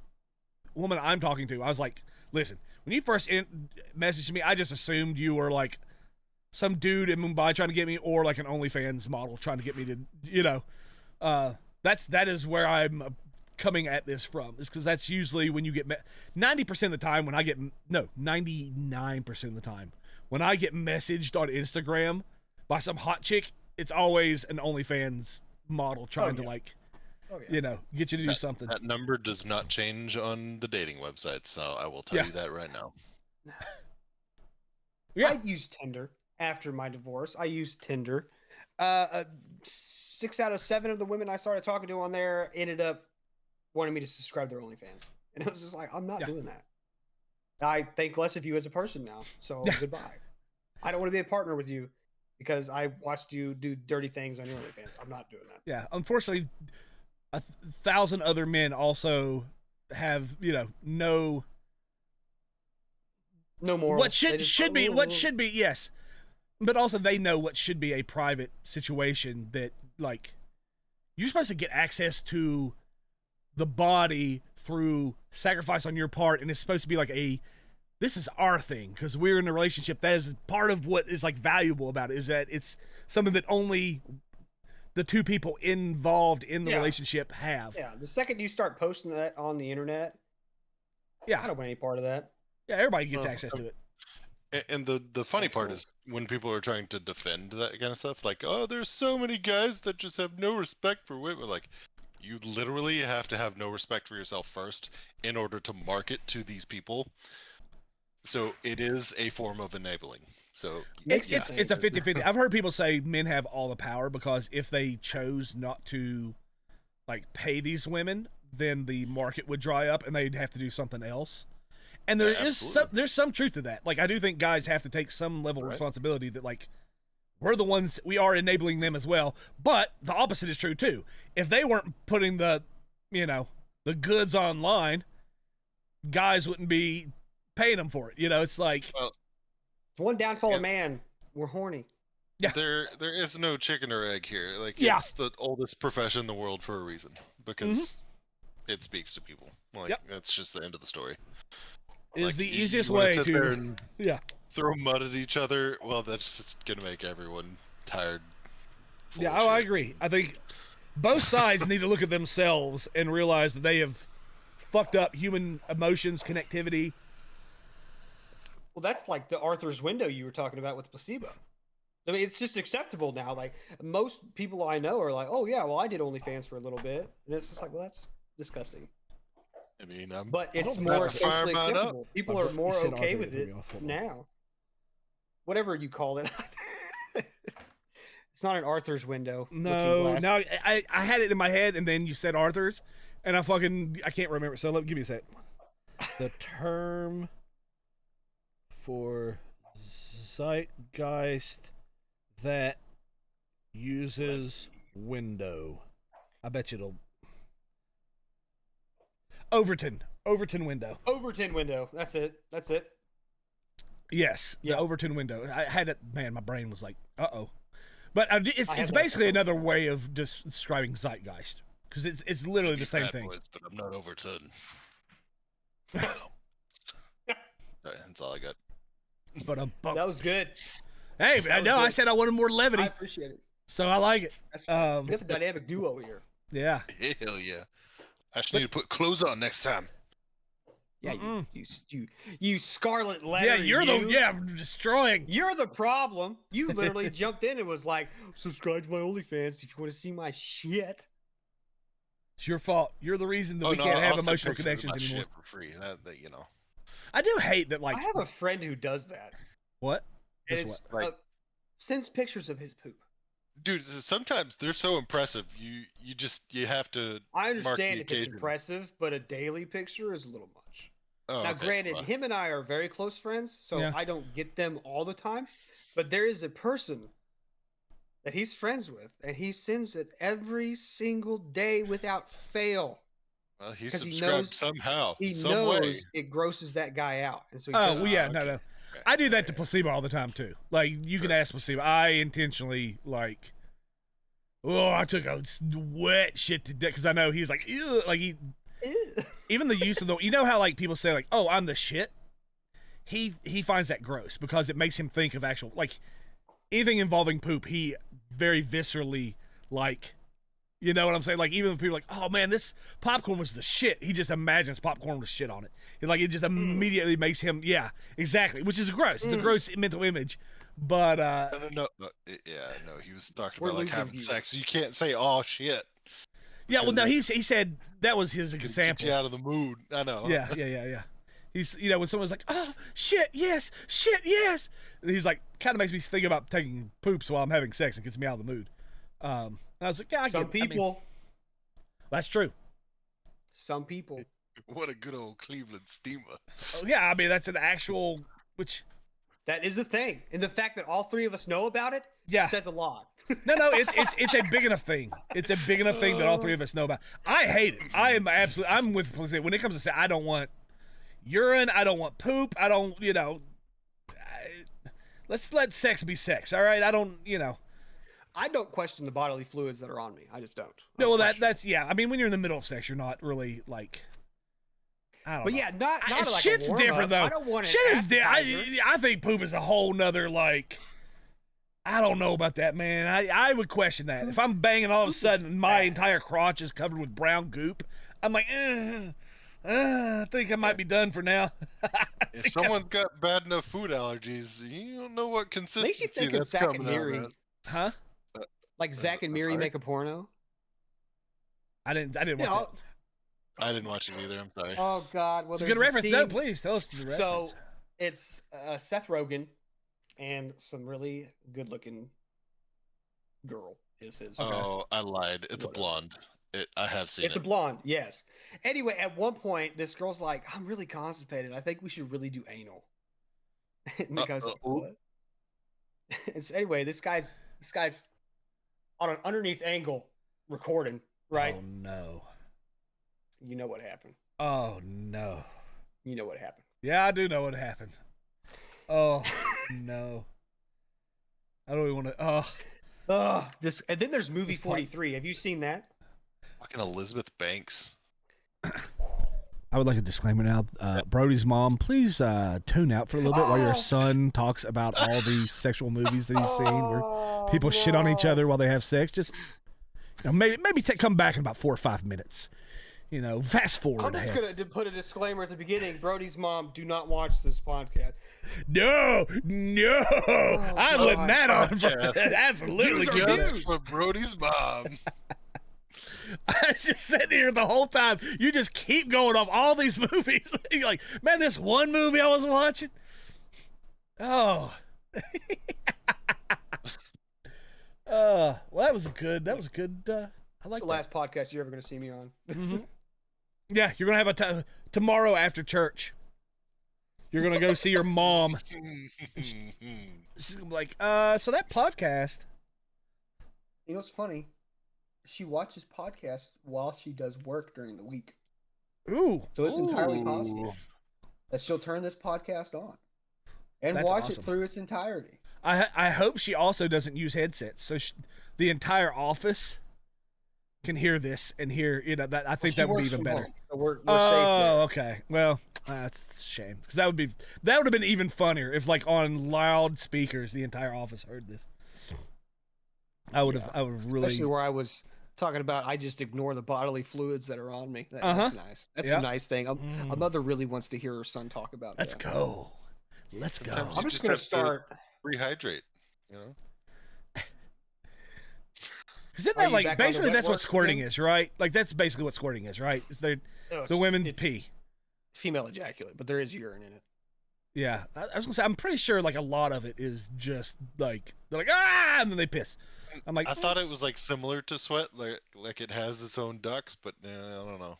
woman I'm talking to, I was like, listen, when you first messaged me, I just assumed you were like some dude in Mumbai trying to get me, or like an OnlyFans model trying to get me to, that is where I'm coming at this from, is because that's usually when you get 90% of the time when I get 99% of the time when I get messaged on Instagram by some hot chick, it's always an OnlyFans model trying to get you to do something. That number does not change on the dating website, so I will tell you that right now. I used Tinder after my divorce. I used Tinder. 6 out of 7 of the women I started talking to on there ended up wanting me to subscribe to their OnlyFans, and it was just like, I'm not doing that. I think less of you as a person now, so goodbye. I don't want to be a partner with you because I watched you do dirty things on your OnlyFans. I'm not doing that. Yeah, unfortunately, 1,000 other men also have, no more. What should be, yes, but also they know what should be a private situation, that, like, you're supposed to get access to the body through sacrifice on your part, and it's supposed to be like this is our thing because we're in a relationship. That is part of what is like valuable about it, is that it's something that only the two people involved in the relationship have. Yeah, the second you start posting that on the internet, I don't want any part of that. Yeah, everybody gets access to it. And the funny part is when people are trying to defend that kind of stuff, like, oh, there's so many guys that just have no respect for women. Like, you literally have to have no respect for yourself first in order to market to these people. So it is a form of enabling. So it's a 50-50. I've heard people say men have all the power because if they chose not to, like, pay these women, then the market would dry up and they'd have to do something else. And there's some truth to that. Like, I do think guys have to take some level of responsibility that, like, we're the ones, we are enabling them as well. But the opposite is true too. If they weren't putting the goods online, guys wouldn't be paying them for it. It's like, one downfall of man, we're horny. Yeah. There is no chicken or egg here. Like, it's the oldest profession in the world for a reason, because it speaks to people. Like, that's just the end of the story. It is the easiest way to throw mud at each other. Well, that's just gonna make everyone tired. Yeah, I agree. I think both sides need to look at themselves and realize that they have fucked up human emotions, connectivity. Well, that's like the Arthur's window you were talking about with placebo. I mean, it's just acceptable now. Like most people I know are like, "Oh yeah, well I did OnlyFans for a little bit," and it's just like, well, that's disgusting. I mean, but it's more socially acceptable. People are more okay with it now. Whatever you call it. It's not an Arthur's window. No, I had it in my head, and then you said Arthur's, and I can't remember. So give me a sec. The term for zeitgeist that uses window. I bet you it'll. Overton window. Overton window. That's it. Yes, the Overton window. I had it. Man, my brain was like, uh-oh. But it's basically another way of describing zeitgeist because it's literally the same thing. Boys, but I'm not Overton. That's all I got. But that was good. Hey, I know. I said I wanted more levity. I appreciate it. So I like it. We got the dynamic duo here. Yeah. Hell yeah. I just need to put clothes on next time. Yeah, you scarlet letter. Yeah, I'm destroying. You're the problem. You literally jumped in and was like, subscribe to my OnlyFans if you want to see my shit. It's your fault. You're the reason that we can't have emotional connections anymore. Shit for free. That I do hate that. Like, I have a friend who does that. What? Sends pictures of his poop. Dude, sometimes they're so impressive. You have to. I understand if it's impressive, but a daily picture is a little much. Oh, now, granted, him and I are very close friends, so I don't get them all the time. But there is a person that he's friends with, and he sends it every single day without fail. Well, he's subscribed somehow. He knows it grosses that guy out, and so he no. I do that to Placebo all the time too. Like you can ask Placebo. I intentionally I took a wet shit to death because I know he's like, ew, like he. Even the use of you know how like people say like, oh, I'm the shit. He finds that gross because it makes him think of actual like anything involving poop. He very viscerally like, you know what I'm saying? Like even when people are like, oh man, this popcorn was the shit. He just imagines popcorn with shit on it. It just immediately makes him exactly, which is gross. It's a gross mental image. But no, he was talking about like having sex. So you can't say oh shit. Yeah, well, no, he said that was his example. Get you out of the mood. I know. Yeah. He's, when someone's like, oh, shit, yes. And he's like, kind of makes me think about taking poops while I'm having sex. It gets me out of the mood. And I was like, yeah, Some people. That's true. Some people. What a good old Cleveland steamer. Oh, yeah, I mean, that's an actual, that is a thing. And the fact that all three of us know about it says a lot. No, it's a big enough thing. It's a big enough thing that all three of us know about. I hate it. I'm with when it comes to sex, I don't want urine. I don't want poop. I don't, let's let sex be sex. All right. I don't, I don't question the bodily fluids that are on me. I just don't. No, well, that's I mean, when you're in the middle of sex, you're not really like. I don't know. Yeah, not like shit's different though. I don't want shit is different. I think poop is a whole nother like. I don't know about that, man. I would question that. If I'm banging all of a sudden my entire crotch is covered with brown goop, I'm like, I think I might be done for now. If someone's got bad enough food allergies, you don't know what consistency that's coming out. Huh? Like Zach and Miri make a porno? I didn't watch it. I didn't watch it either. I'm sorry. Oh God! Well, it's a good reference. No, please tell us the reference. So it's Seth Rogen and some really good-looking girl is his. Oh, I lied. It's a blonde. I have seen it. It's a blonde. Yes. Anyway, at one point, this girl's like, "I'm really constipated. I think we should really do anal." And the guy's like, "What?" And so anyway, this guy's on an underneath angle recording, right? Oh no. You know what happened. Oh no. You know what happened. Yeah, I do know what happened. Oh no. I don't even want to. And then there's movie 43. Have you seen that? Fucking Elizabeth Banks. I would like a disclaimer now. Brody's mom, please tune out for a little bit while your son talks about all these sexual movies that he's seen where people shit on each other while they have sex. Just maybe come back in about 4 or 5 minutes. Fast forward. I'm just going to put a disclaimer at the beginning. Brody's mom, do not watch this podcast. No. I'm letting that on. Absolutely. For Brody's mom. I was just sitting here the whole time. You just keep going off all these movies. You're like, man, this one movie I was watching. Oh. Well, that was good. I like That's the last podcast you're ever going to see me on. Mm-hmm. Yeah, you're going to have tomorrow after church. You're going to go see your mom. Like, so that podcast. You know what's funny? She watches podcasts while she does work during the week. Ooh. So it's entirely possible that she'll turn this podcast on and watch it through its entirety. I hope she also doesn't use headsets, so the entire office can hear this and hear, that I think that would be even better. So we're safe there. Okay. Well, that's a shame, because that would have been even funnier if, like, on loud speakers the entire office heard this. I would have really, especially where I was talking about I just ignore the bodily fluids that are on me. That's nice. That's a nice thing. A mother really wants to hear her son talk about Let's that. go. Sometimes I'm just going to start. Rehydrate, Because isn't that like basically that's what squirting is, right? Like that's basically what squirting is, right? It's the women pee. Female ejaculate, but there is urine in it. Yeah, I was gonna say I'm pretty sure like a lot of it is just like they're like and then they piss. I'm like I thought it was like similar to sweat, like it has its own ducts, but I don't know.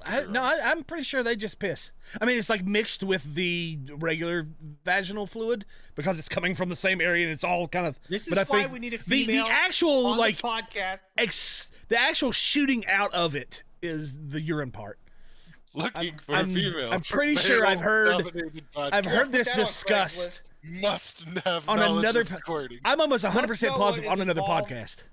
I'm pretty sure they just piss. I mean, it's like mixed with the regular vaginal fluid because it's coming from the same area and it's all kind of. This is why we need a female the actual on like the podcast. The actual shooting out of it is the urine part. Looking for a female. I'm pretty sure I've heard this discussed. Must have on another. Squirting. I'm almost 100% positive on another podcast.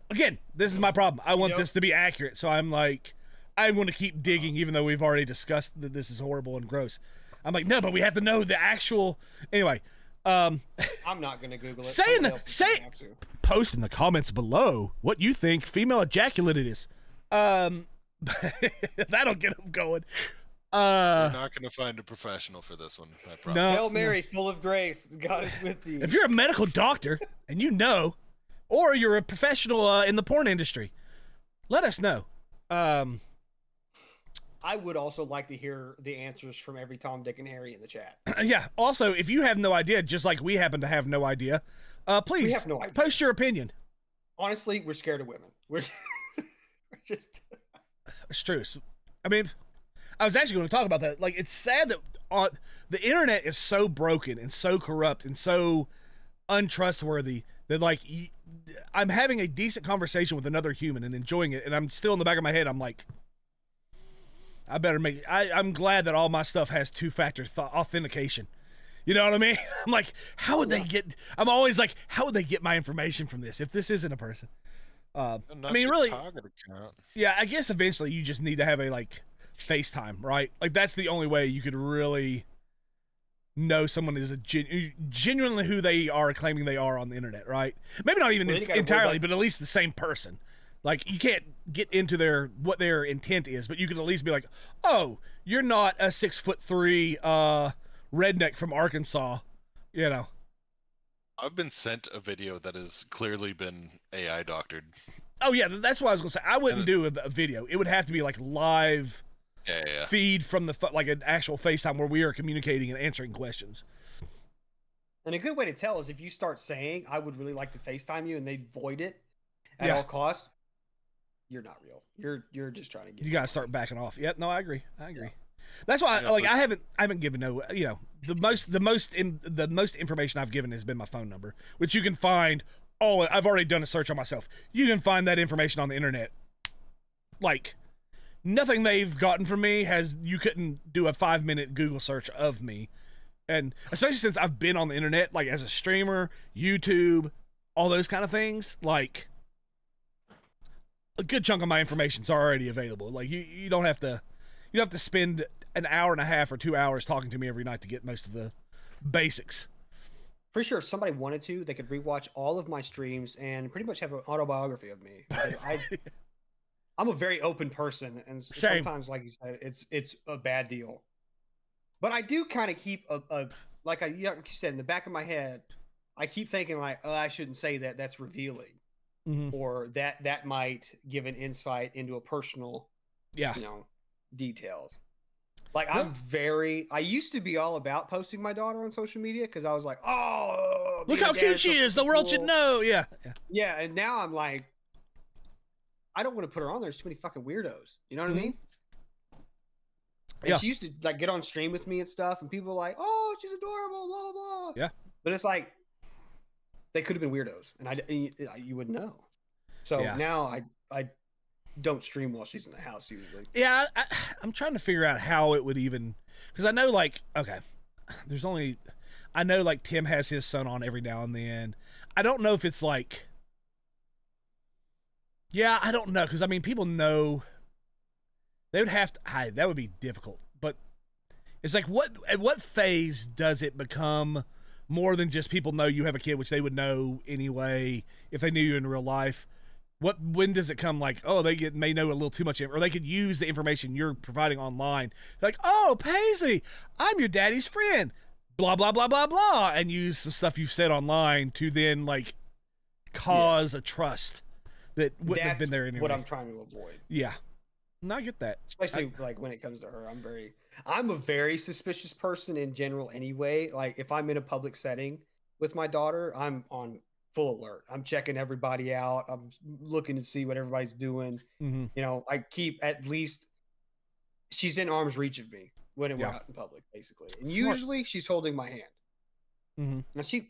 Again, this is my problem. I want this to be accurate, so I'm like, I want to keep digging, even though we've already discussed that this is horrible and gross. I'm like, no, but we have to know the actual. Anyway, I'm not gonna Google it. Post in the comments below what you think female ejaculated is. That'll get them going. You're not gonna find a professional for this one. I promise. No. Hail Mary, full of grace. God is with you. If you're a medical doctor and or you're a professional in the porn industry, let us know. I would also like to hear the answers from every Tom, Dick, and Harry in the chat. Yeah. Also, if you have no idea, just like we happen to have no idea, please post your opinion. Honestly, we're scared of women. We're just. It's true. I mean, I was actually going to talk about that. Like, it's sad that the internet is so broken and so corrupt and so untrustworthy that, like, I'm having a decent conversation with another human and enjoying it, and I'm still in the back of my head, I'm like, I better make I'm glad that all my stuff has two-factor authentication. You know what I mean? I'm like, how would they get I'm always like, how would they get my information from this if this isn't a person? I mean, really, yeah, I guess eventually you just need to have a, like, FaceTime, right? Like, that's the only way you could really know someone is genuinely who they are claiming they are on the internet, right? Maybe not even entirely, but at least the same person. Like, you can't get into what their intent is, but you can at least be like, oh, you're not a 6'3" redneck from Arkansas, you know. I've been sent a video that has clearly been AI doctored. Oh yeah, that's what I was gonna say. I wouldn't do a video. It would have to be like live feed from like an actual FaceTime where we are communicating and answering questions. And a good way to tell is if you start saying, I would really like to FaceTime you, and they void it at all costs, you're not real. You're just trying to get. You gotta start backing off. Yep, no, I agree. Yeah. That's why I haven't given the most information I've given has been my phone number, which you can find. I've already done a search on myself. You can find that information on the internet. Like, nothing they've gotten from me you couldn't do a 5-minute Google search of me. And especially since I've been on the internet, like as a streamer, YouTube, all those kind of things, like a good chunk of my information's already available. Like you don't have to spend an hour and a half or 2 hours talking to me every night to get most of the basics. pretty sure if somebody wanted to, they could rewatch all of my streams and pretty much have an autobiography of me. I'm a very open person, and sometimes, like you said, it's a bad deal. But I do kind of keep like you said, in the back of my head, I keep thinking like, oh, I shouldn't say that. That's revealing, or that might give an insight into a personal, details. Like I used to be all about posting my daughter on social media because I was like, oh, look how cute she is. The world should know. Yeah. Yeah. And now I'm like, I don't want to put her on there. There's too many fucking weirdos. You know what I mean? And she used to like get on stream with me and stuff, and people were like, oh, she's adorable, blah, blah, blah. Yeah. But it's like, they could have been weirdos, and you would know. So now I don't stream while she's in the house usually. Yeah, I'm trying to figure out how it would even, because I know like, okay, I know like Tim has his son on every now and then. I don't know if it's like, I don't know, because I mean people know they would have to. That would be difficult, but it's like at what phase does it become more than just people know you have a kid, which they would know anyway if they knew you in real life? When does it come like, oh, they may know a little too much, or they could use the information you're providing online, like, oh, Paisley, I'm your daddy's friend, blah blah blah blah blah, and use some stuff you've said online to then like cause a trust that wouldn't have been there anyway. What I'm trying to avoid. Yeah, no, I get that. Especially like when it comes to her, I'm a very suspicious person in general anyway. Like if I'm in a public setting with my daughter, I'm on full alert. I'm checking everybody out. I'm looking to see what everybody's doing. You know, I keep at least she's in arm's reach of me when we're out in public, basically. And usually she's holding my hand. Now she'll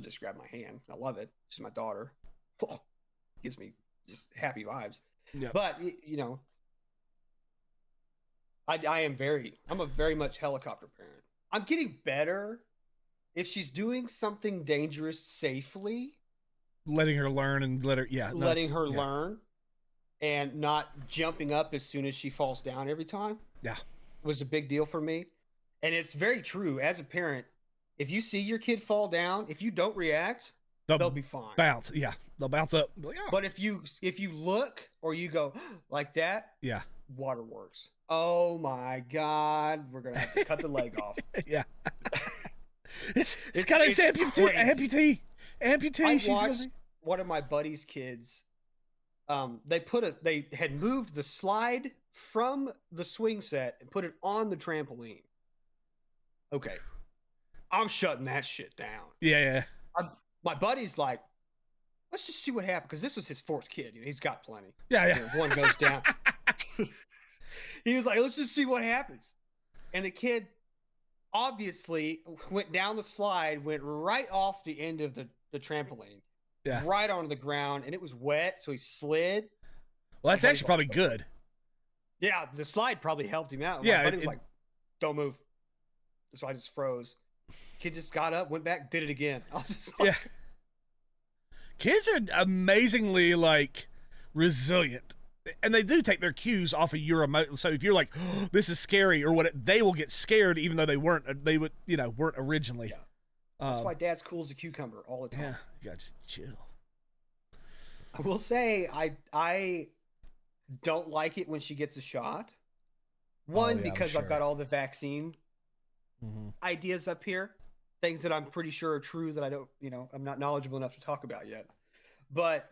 just grab my hand. I love it. She's my daughter. Gives me just happy vibes. Yeah. But I'm a very much helicopter parent. I'm getting better. If she's doing something dangerous safely, letting her learn and letting her learn and not jumping up as soon as she falls down every time. Yeah. Was a big deal for me. And it's very true. As a parent, if you see your kid fall down, if you don't react, they'll be fine. Bounce. Yeah. They'll bounce up. Like, oh. But if you look or you go like that, waterworks. Oh my God. We're going to have to cut the leg off. Yeah. It's got its amputee. I watched one of my buddy's kids. They had moved the slide from the swing set and put it on the trampoline. Okay, I'm shutting that shit down. Yeah. My buddy's like, let's just see what happens, because this was his fourth kid. He's got plenty. Yeah. One goes down. He was like, let's just see what happens, and the kid obviously went down the slide, went right off the end of the trampoline, right onto the ground, and it was wet, so he slid. Well, that's actually probably good. Yeah, the slide probably helped him out. Yeah, my buddy was like, don't move. So I just froze. Kid just got up, went back, did it again. I was just like... Kids are amazingly like resilient. And they do take their cues off of your emotion. So if you're like, oh, this is scary or what, they will get scared even though they weren't originally. Yeah. That's why Dad's cool as a cucumber all the time. Yeah, you gotta just chill. I will say I don't like it when she gets a shot. Because I've got all the vaccine ideas up here, things that I'm pretty sure are true that I don't, I'm not knowledgeable enough to talk about yet. But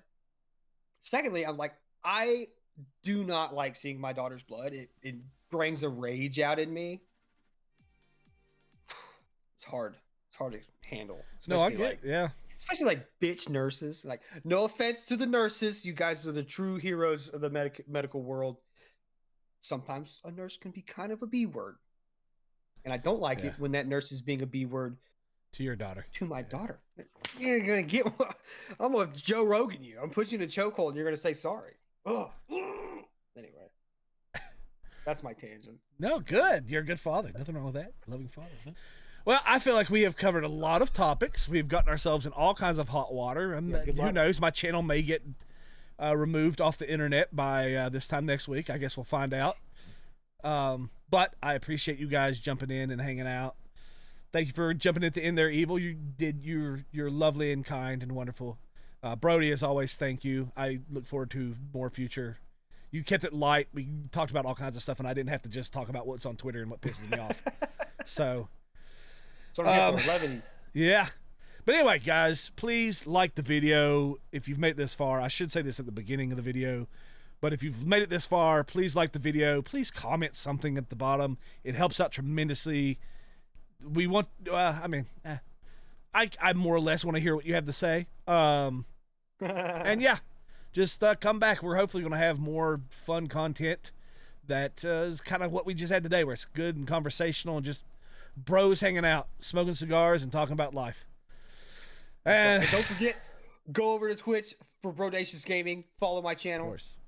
secondly, I'm like, I do not like seeing my daughter's blood. It brings a rage out in me. It's hard. It's hard to handle. No, I get Especially like bitch nurses. Like, no offense to the nurses. You guys are the true heroes of the medical world. Sometimes a nurse can be kind of a B word. And I don't like it when that nurse is being a B word. To your daughter. To my daughter. You're going to get one. I'm going to Joe Rogan you. I'm putting you in a chokehold and you're going to say sorry. Oh. Anyway. That's my tangent. No, good. You're a good father. Nothing wrong with that. Loving father. Well, I feel like we have covered a lot of topics. We've gotten ourselves in all kinds of hot water. And who knows? My channel may get removed off the internet by this time next week. I guess we'll find out. But I appreciate you guys jumping in and hanging out. thank you for jumping at the end there, Evil. You're lovely and kind and wonderful. Brody, as always, thank you. I look forward to more future. You kept it light. We talked about all kinds of stuff, and I didn't have to just talk about what's on Twitter and what pisses me off. So levity. Yeah. But anyway, guys, please like the video if you've made it this far. I should say this at the beginning of the video, but if you've made it this far, please like the video. Please comment something at the bottom. It helps out tremendously. We want, I more or less want to hear what you have to say. And yeah, just come back. We're hopefully going to have more fun content that is kind of what we just had today, where it's good and conversational and just bros hanging out, smoking cigars and talking about life. And don't forget, go over to Twitch for Brodacious Gaming. Follow my channel. Of course.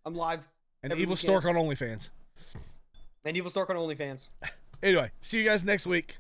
I'm live. And Evil Stork on OnlyFans. And Evil Stork on OnlyFans. Anyway, see you guys next week.